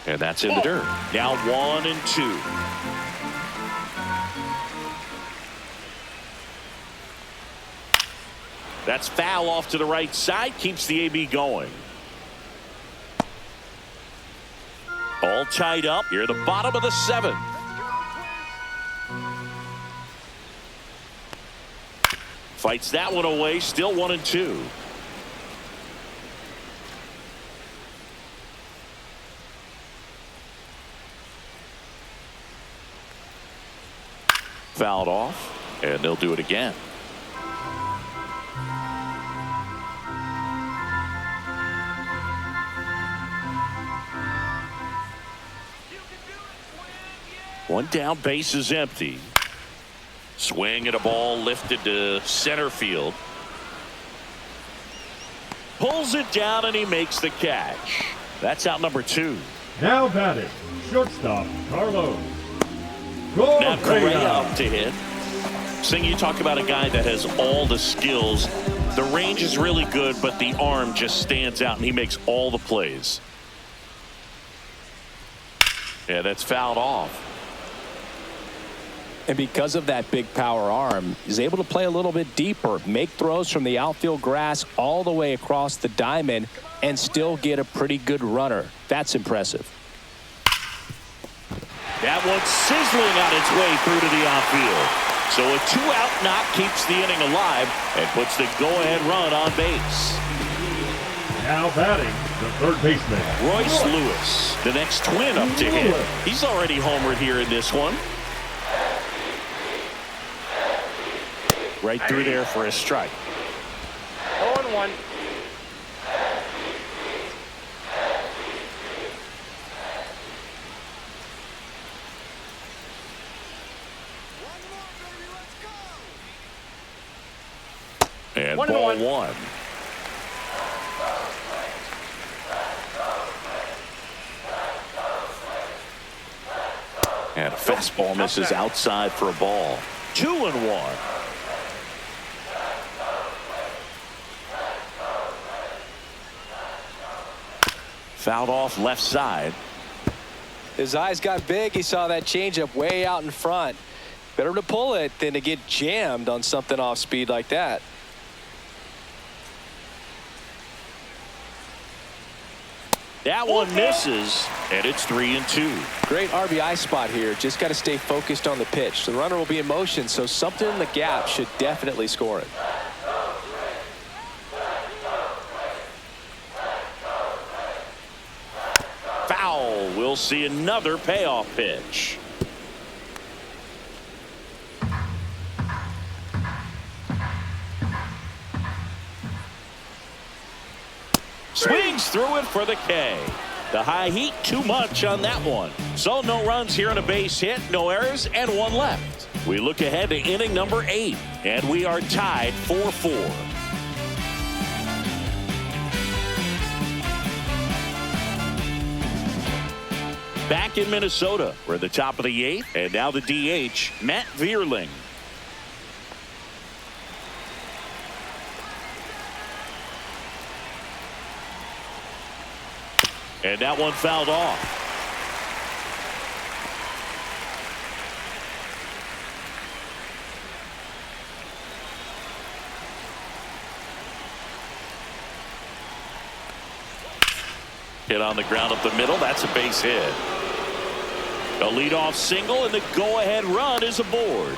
A: And that's in the dirt. Now 1-2. That's foul off to the right side. Keeps the AB going. All tied up here at the bottom of the 7th. Fights that one away. Still 1-2. Fouled off, and they'll do it again. One down, base is empty. Swing at a ball lifted to center field. Pulls it down, and he makes the catch. That's out number 2.
D: Now batting, shortstop Carlos.
A: Now Correa up to hit. Sing, you talk about a guy that has all the skills. The range is really good, but the arm just stands out, and he makes all the plays. Yeah, that's fouled off.
B: And because of that big power arm, he's able to play a little bit deeper, make throws from the outfield grass all the way across the diamond, and still get a pretty good runner. That's impressive.
A: That one's sizzling on its way through to the outfield. So a 2-out knock keeps the inning alive and puts the go-ahead run on base.
D: Now batting, the third baseman,
A: Royce Lewis, the next twin up to hit. He's already homered here in this one. Right through there for a strike.
C: 0-1.
A: And
C: 1-1.
A: ball one. And a fastball misses outside for a ball. 2-1. Fouled off left side.
B: His eyes got big. He saw that changeup way out in front. Better to pull it than to get jammed on something off speed like that.
A: That one misses, and it's 3-2.
B: Great RBI spot here. Just got to stay focused on the pitch. The runner will be in motion, so something in the gap should definitely score it.
A: Foul. We'll see another payoff pitch. Swings through it for the K. The high heat too much on that one. So no runs here on a base hit, no errors, and one left. We look ahead to inning number 8, and we are tied 4-4. Back in Minnesota, we're at the top of the 8th, and now the DH, Matt Vierling. And that one fouled off. Hit on the ground up the middle. That's a base hit. A leadoff single, and the go-ahead run is aboard.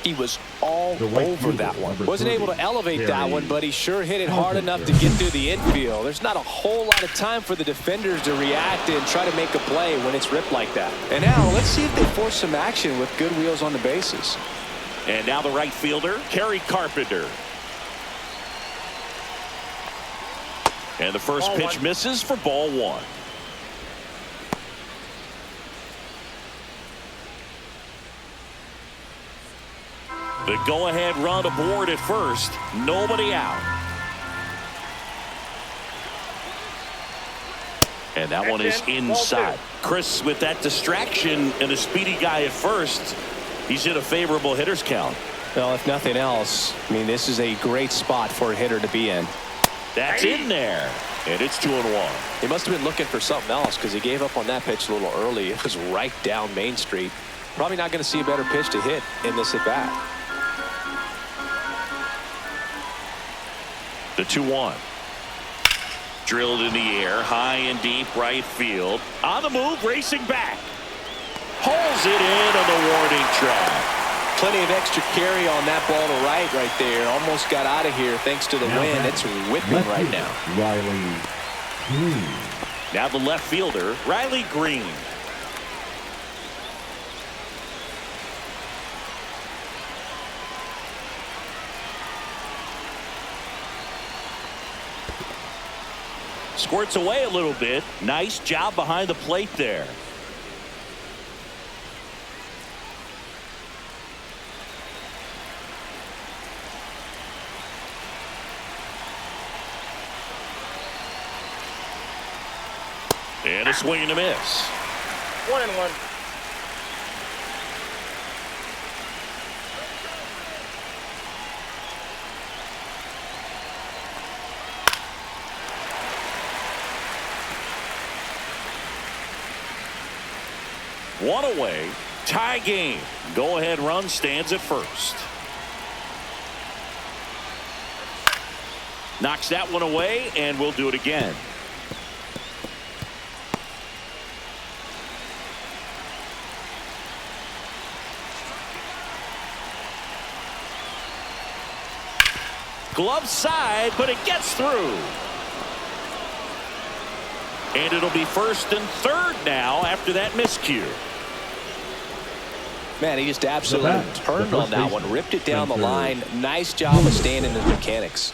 B: He was all over that one. Wasn't able to elevate that one, but he sure hit it hard enough to get through the infield. There's not a whole lot of time for the defenders to react and try to make a play when it's ripped like that. And now let's see if they force some action with good wheels on the bases.
A: And now the right fielder, Kerry Carpenter. And the first pitch misses for ball one. The go-ahead run aboard at first. Nobody out. And that one is inside. Chris, with that distraction and a speedy guy at first, he's in a favorable hitter's count.
B: Well, if nothing else, I mean, this is a great spot for a hitter to be in.
A: That's in there. And it's 2-1.
B: He must have been looking for something else because he gave up on that pitch a little early. It was right down Main Street. Probably not going to see a better pitch to hit in this at bat.
A: The 2-1. Drilled in the air, high and deep right field. On the move, racing back. Holds it in on the warning track.
B: Plenty of extra carry on that ball to right there. Almost got out of here thanks to the wind. It's whipping right now.
D: Riley Green.
A: Now the left fielder, Riley Green. Squirts away a little bit. Nice job behind the plate there. And a swing and a miss.
C: 1-1.
A: One away. Tie game. Go-ahead run stands at first. Knocks that one away, and we'll do it again. Glove side, but it gets through. And it'll be first and third now after that miscue.
B: Man, he just absolutely turned on that one, ripped it down the line. Nice job of staying in his mechanics.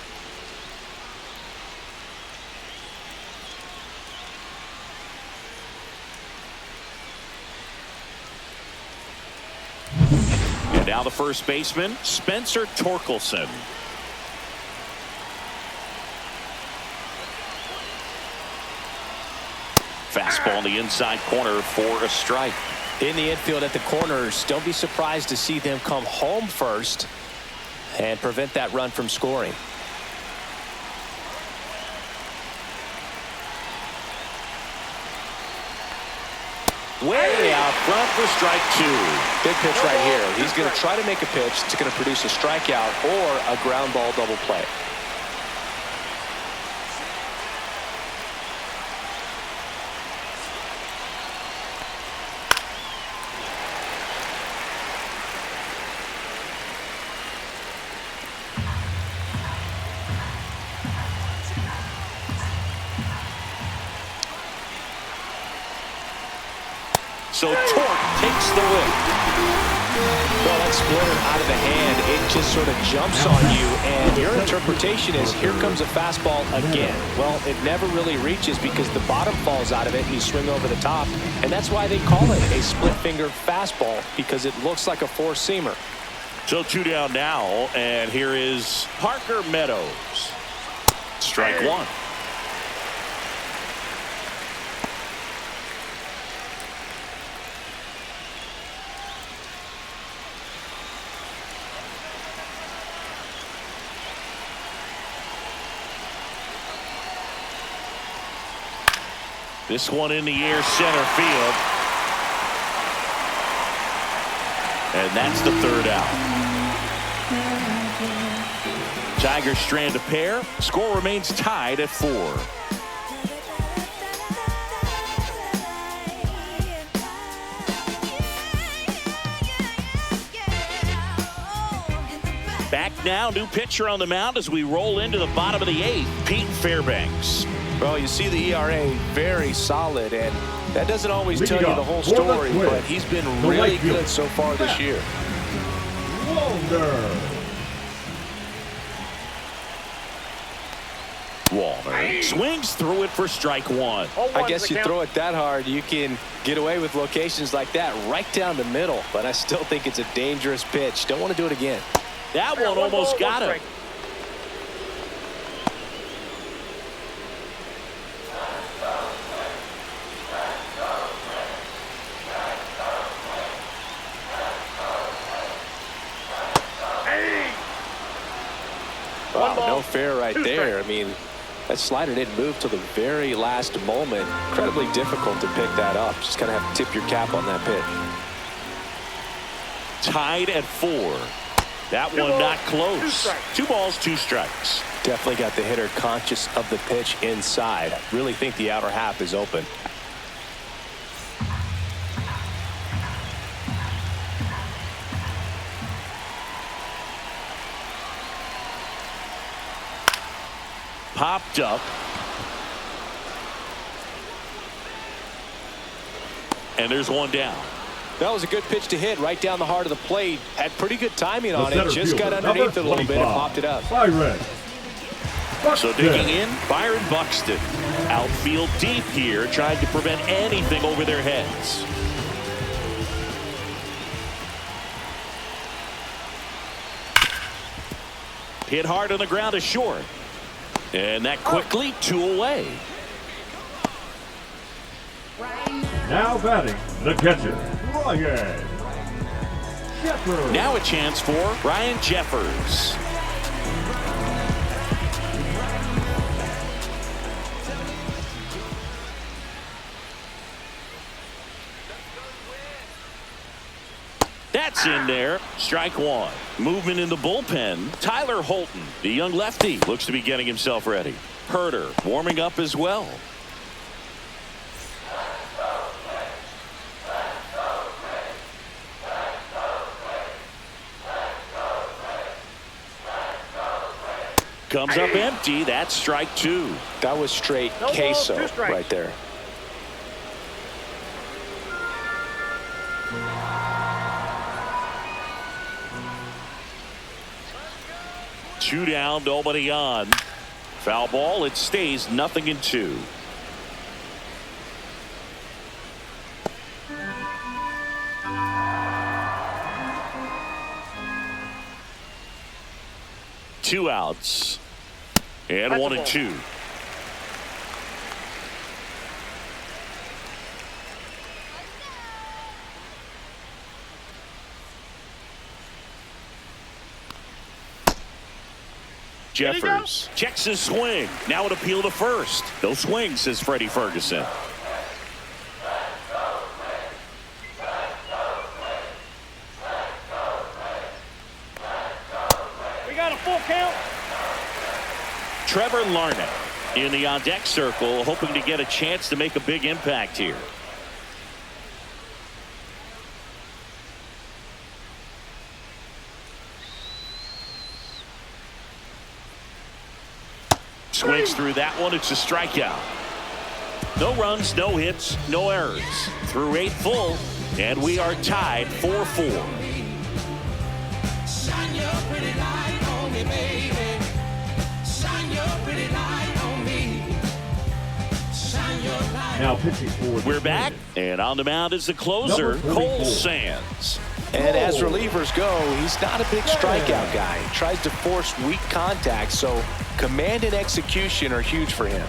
A: And now the first baseman, Spencer Torkelson. Fastball in the inside corner for a strike.
B: In the infield at the corners, don't be surprised to see them come home first and prevent that run from scoring.
A: Way out front for strike two.
B: Big pitch right here. He's going to try to make a pitch that's going to produce a strikeout or a ground ball double play.
A: So Torque takes the whip.
B: Well, that splitter out of the hand, it just sort of jumps on you, and your interpretation is here comes a fastball again. Well, it never really reaches because the bottom falls out of it and you swing over the top, and that's why they call it a split finger fastball, because it looks like a four-seamer.
A: So two down now, and here is Parker Meadows. Strike one. This one in the air, center field. And that's the third out. Tigers strand a pair. Score remains tied at 4. Back now, new pitcher on the mound as we roll into the bottom of the 8th, Pete Fairbanks.
B: Well, you see the ERA very solid, and that doesn't always tell you the whole story, but he's been really good so far this year.
A: Walner swings through it for strike one.
B: I guess you throw it that hard, you can get away with locations like that right down the middle, but I still think it's a dangerous pitch. Don't want to do it again.
A: That one almost got him.
B: Wow, no fair right there. I mean, that slider didn't move till the very last moment. Incredibly difficult to pick that up. Just kind of have to tip your cap on that pitch.
A: Tied at 4. That one not close. 2 balls, 2 strikes.
B: Definitely got the hitter conscious of the pitch inside. Really think the outer half is open.
A: Popped up. And there's one down.
B: That was a good pitch to hit right down the heart of the plate. Had pretty good timing on it. Just got underneath it a little bit and popped it up.
A: So digging in, Byron Buxton. Outfield deep here, trying to prevent anything over their heads. Hit hard on the ground to short. And that quickly 2 away.
D: Now batting, the catcher, Ryan Jeffers.
A: Now a chance for Ryan Jeffers. That's in there. Strike one. Movement in the bullpen. Tyler Holton, the young lefty, looks to be getting himself ready. Herder warming up as well. Comes up empty. That's strike two.
B: That was straight queso right there.
A: Two down, nobody on. Foul ball. It stays 0-2. Two outs. And 1-2. Jeffers checks his swing. Now an appeal to first. No swing, says Freddie Ferguson.
C: We got a full count.
A: Trevor Larnett in the on-deck circle, hoping to get a chance to make a big impact here. Swings through that one. It's a strikeout. No runs, no hits, no errors. Through 8 full, and we are tied 4-4.
E: Shine your pretty light on me, baby. Shine your pretty light on me. Shine your light.
D: Now pitching for the
A: We're back, and on the mound is the closer,
D: Number
A: Paul
D: 44.
A: Skenes.
B: And as relievers go, he's not a big strikeout guy. He tries to force weak contact, so command and execution are huge for him.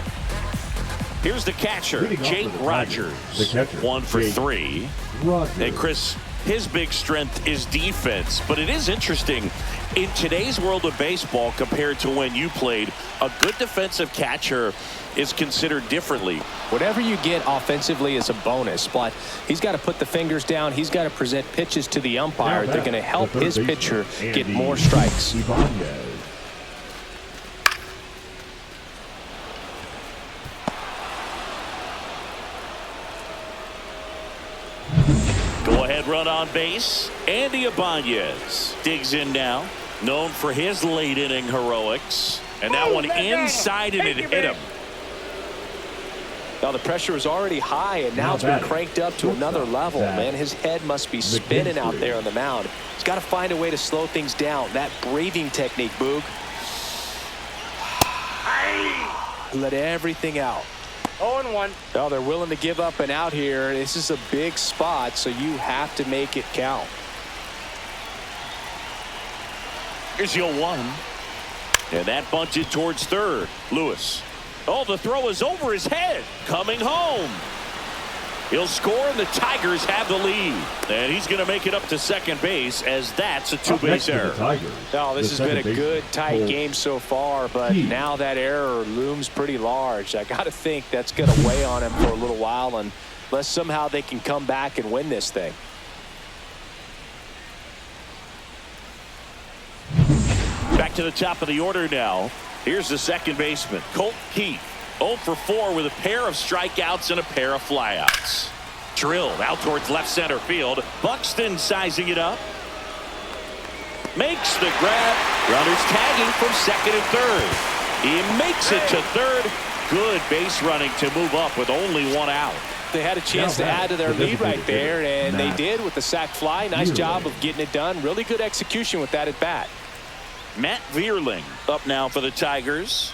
A: Here's the catcher,
D: Leading off
A: Jake
D: for the
A: Rogers.
D: Tigers, the catcher,
A: 1 for
D: Jake
A: 3.
D: Rogers.
A: And Chris, his big strength is defense, but it is interesting in today's world of baseball compared to when you played. A good defensive catcher is considered differently.
B: Whatever you get offensively is a bonus, but he's got to put the fingers down. He's got to present pitches to the umpire. They're going to help his pitcher get more strikes.
D: Ibanez.
A: Go ahead run on base. Andy Ibanez digs in now. Known for his late inning heroics. And that one inside and it hit him.
B: Now the pressure is already high, and now it's been cranked up to another level. Man, his head must be spinning out there on the mound. He's got to find a way to slow things down. That breathing technique, Boog. Let everything out.
C: 0-1.
B: Well, they're willing to give up and out here. This is a big spot, so you have to make it count.
A: Here's your 1. And that bunted towards third. Lewis. Oh, the throw is over his head. Coming home. He'll score, and the Tigers have the lead. And he's going to make it up to second base, as that's a two-base error.
B: Now, this has been a good, tight game so far, but now that error looms pretty large. I got to think that's going to weigh on him for a little while, unless somehow they can come back and win this thing.
A: Back to the top of the order now. Here's the second baseman, Colt Keith. 0 for 4 with a pair of strikeouts and a pair of flyouts. Drilled out towards left center field. Buxton sizing it up. Makes the grab. Runners tagging from second and third. He makes it to third. Good base running to move up with only 1 out.
B: They had a chance to add to their lead right there, and they did with the sac fly. Nice job of getting it done. Really good execution with that at bat.
A: Matt Vierling up now for the Tigers.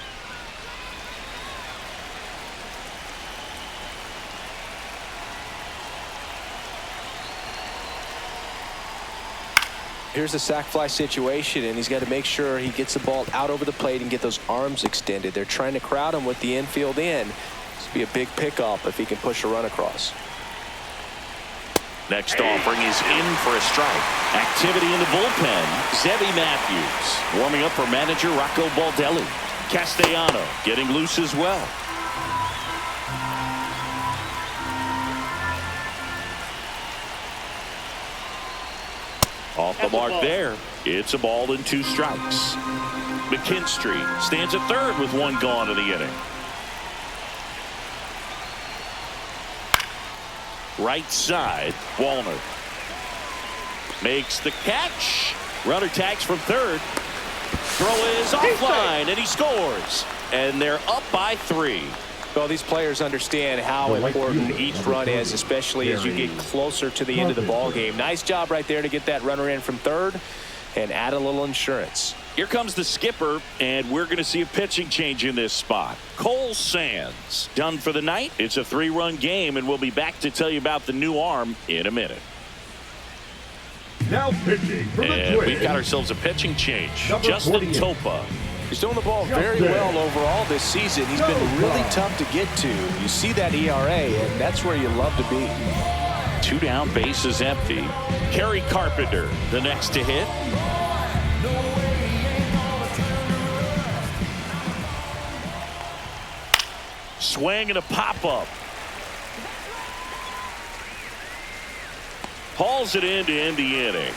B: Here's the sac fly situation, and he's got to make sure he gets the ball out over the plate and get those arms extended. They're trying to crowd him with the infield in. This would be a big pickup if he can push a run across.
A: Next offering is in for a strike. Activity in the bullpen. Zebby Matthews warming up for manager Rocco Baldelli. Castellano getting loose as well. Off the mark there. It's a ball and 2 strikes. McKinstry stands at third with 1 gone in the inning. Right side, Wallner makes the catch. Runner tags from third. Throw is offline, and he scores. And they're up by 3.
B: Well, these players understand how important each run is, especially as you get closer to the end of the ball game. Nice job right there to get that runner in from third and add a little insurance.
A: Here comes the skipper, and we're going to see a pitching change in this spot. Paul Skenes done for the night. It's a 3-run game, and we'll be back to tell you about the new arm in a minute.
D: Now pitching from the
A: And
D: Twins,
A: we've got ourselves a pitching change.
D: Number
A: Justin
D: 48.
A: Topa.
B: He's doing the ball very well overall this season. He's been really tough to get to. You see that ERA, and that's where you love to be.
A: 2 down, bases empty. Kerry Carpenter, the next to hit. Swing and a pop-up. Hauls it in to end the inning.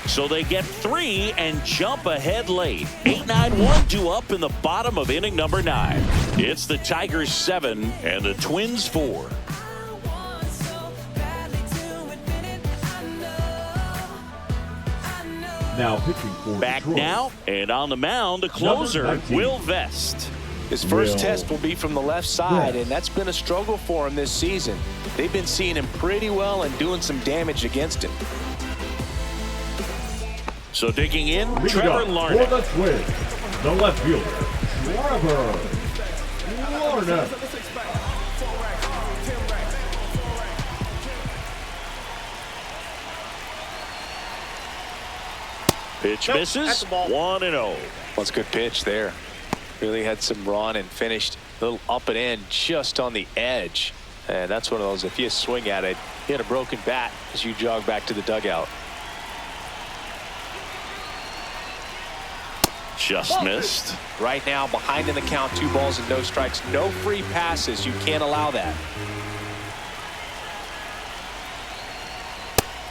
A: So they get 3 and jump ahead late. 8-9-1 due up in the bottom of inning number 9. It's the Tigers 7 and the Twins 4.
D: now pitching for
A: Back
D: Detroit.
A: now, and on the mound, the closer,
D: Number 19.
A: Will Vest.
B: His first
D: Will.
B: test will be from the left side,
D: Yes.
B: and that's been a struggle for him this season. They've been seeing him pretty well and doing some damage against him.
A: So digging in,
D: Leading
A: Trevor
D: up
A: Larnach.
D: for the Twins, the left fielder, Trevor Larnach.
A: Pitch
C: Nope,
A: misses,
C: that's the ball.
A: 1-0.
B: That's a good pitch there. Really had some run and finished a little up and in just on the edge. And that's one of those, if you swing at it, you hit a broken bat as you jog back to the dugout.
A: Just missed.
B: Right now, behind in the count, 2 balls and no strikes. No free passes. You can't allow that.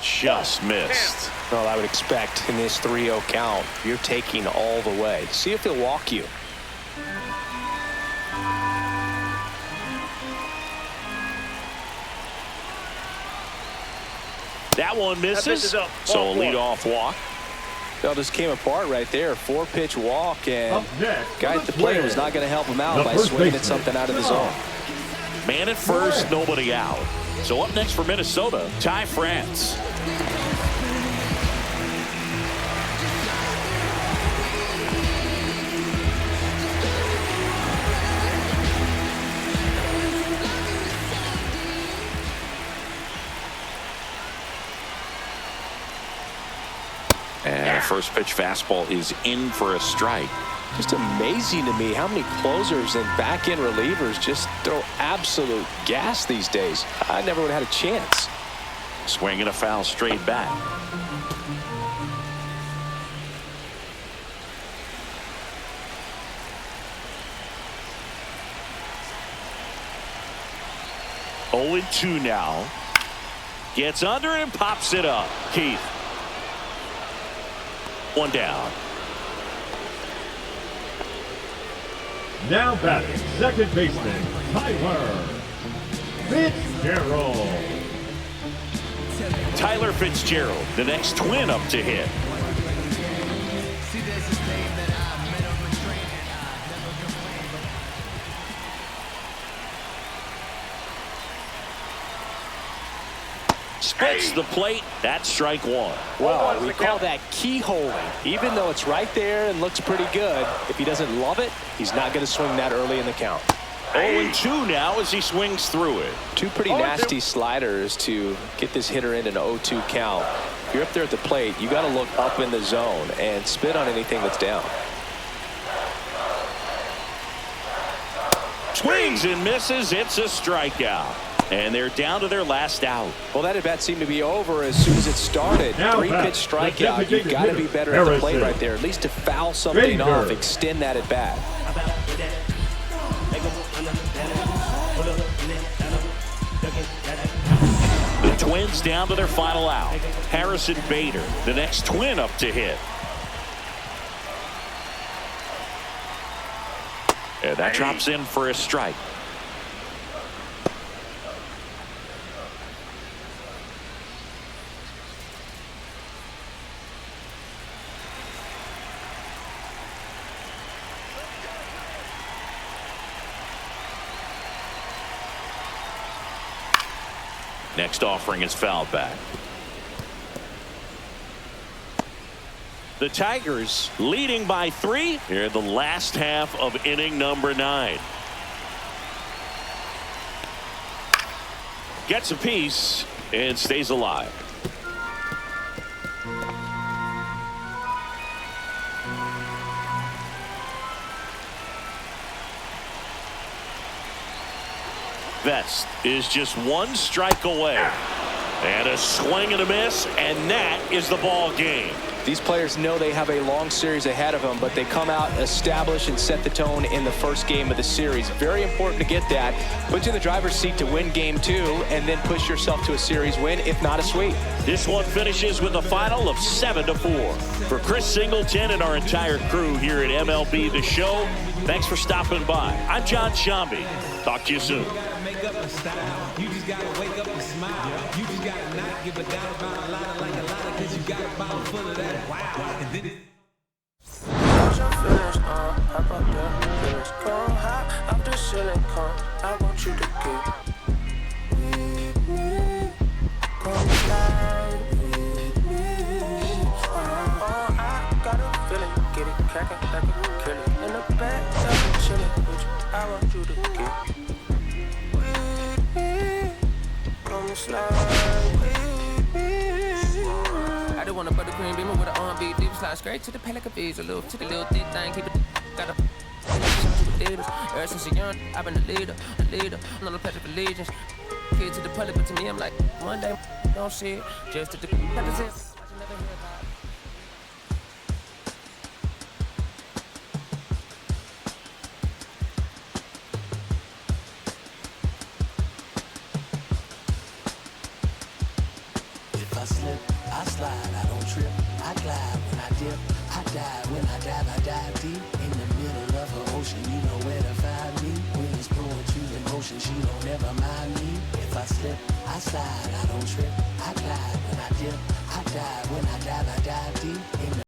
A: Just missed.
B: Well, I would expect in this 3-0 count, you're taking all the way. See if he'll walk you.
A: That one
C: That pitch
A: misses.
C: is up.
A: So a
C: Ball 4.
A: leadoff walk.
B: Well, just came apart right there. 4-pitch walk, and
D: Up next,
B: guy
D: for
B: at the
D: the
B: plate
D: Twins,
B: was not going to help him out
D: the
B: by
D: first
B: swinging at
D: baseman,
B: something out of the zone.
A: Man at first, nobody out. So up next for Minnesota, Ty France. And first pitch fastball is in for a strike.
B: Just amazing to me how many closers and back-end relievers just throw absolute gas these days. I never would have had a chance.
A: Swing and a foul straight back. Oh, 0-2 now. Gets under it and pops it up. Keith. 1 down.
D: now batting second baseman, Tyler Fitzgerald.
A: Tyler Fitzgerald, the next Twin up to hit. Splits the plate. That's strike 1.
B: Well, we call that keyholing. Even though it's right there and looks pretty good, if he doesn't love it, he's not going to swing that early in the count.
A: 0-2 now as he swings through it.
B: 2 pretty nasty sliders to get this hitter in an 0-2 count. If you're up there at the plate, you got to look up in the zone and spit on anything that's down.
A: Swings and misses. It's a strikeout. And they're down to their last out.
B: Well, that at bat seemed to be over as soon as it started.
D: Now
B: 3-pitch
D: back, the
B: strikeout. You've
D: designated
B: got to be
D: hitter,
B: better at the plate
D: Harrison.
B: right there. At least to foul something
D: Baker.
B: off, extend that at bat.
A: The Twins down to their final out. Harrison Bader, the next twin up to hit. And that drops in for a strike. Next offering is fouled back. The Tigers leading by 3 here in the last half of inning number 9. Gets a piece and stays alive. Vest is just 1 strike away. And a swing and a miss, and that is the ball game.
B: These players know they have a long series ahead of them, but they come out, establish, and set the tone in the first game of the series. Very important to get that. Put you in the driver's seat to win game 2, and then push yourself to a series win, if not a sweep.
A: This one finishes with a final of 7-4. For Chris Singleton and our entire crew here at MLB The Show, thanks for stopping by. I'm John Shambi. Talk to you soon.
F: You just gotta wake up and smile. You just gotta not give a doubt about a lot like a lot of, cause you got a bottle full of that. Wow. And then it
E: Up there, feelings come high off the ceiling, come. I want you to get with me. Come slide with me. I got a feeling, get it cracking like a killer. In the back, I'm chilling with you. I want you to get with me. Come slide with me.
G: I don't want a buttercream beamer with an R&B deep slide straight to the pelican bees. A little thick thing, keep it got a ever since a young, I've been a leader, I'm on the pledge of allegiance. Kid to the public, but to me, I'm like, one day, don't see it, just to the
E: If I slip, I slide, I don't trip, I glide when I dip, I dive when I dive deep in the middle of an ocean. You know where to find me. Winds blowing through the motion, she don't ever mind me. If I slip, I slide, I don't trip, I glide when I dip, I dive when I dive deep in the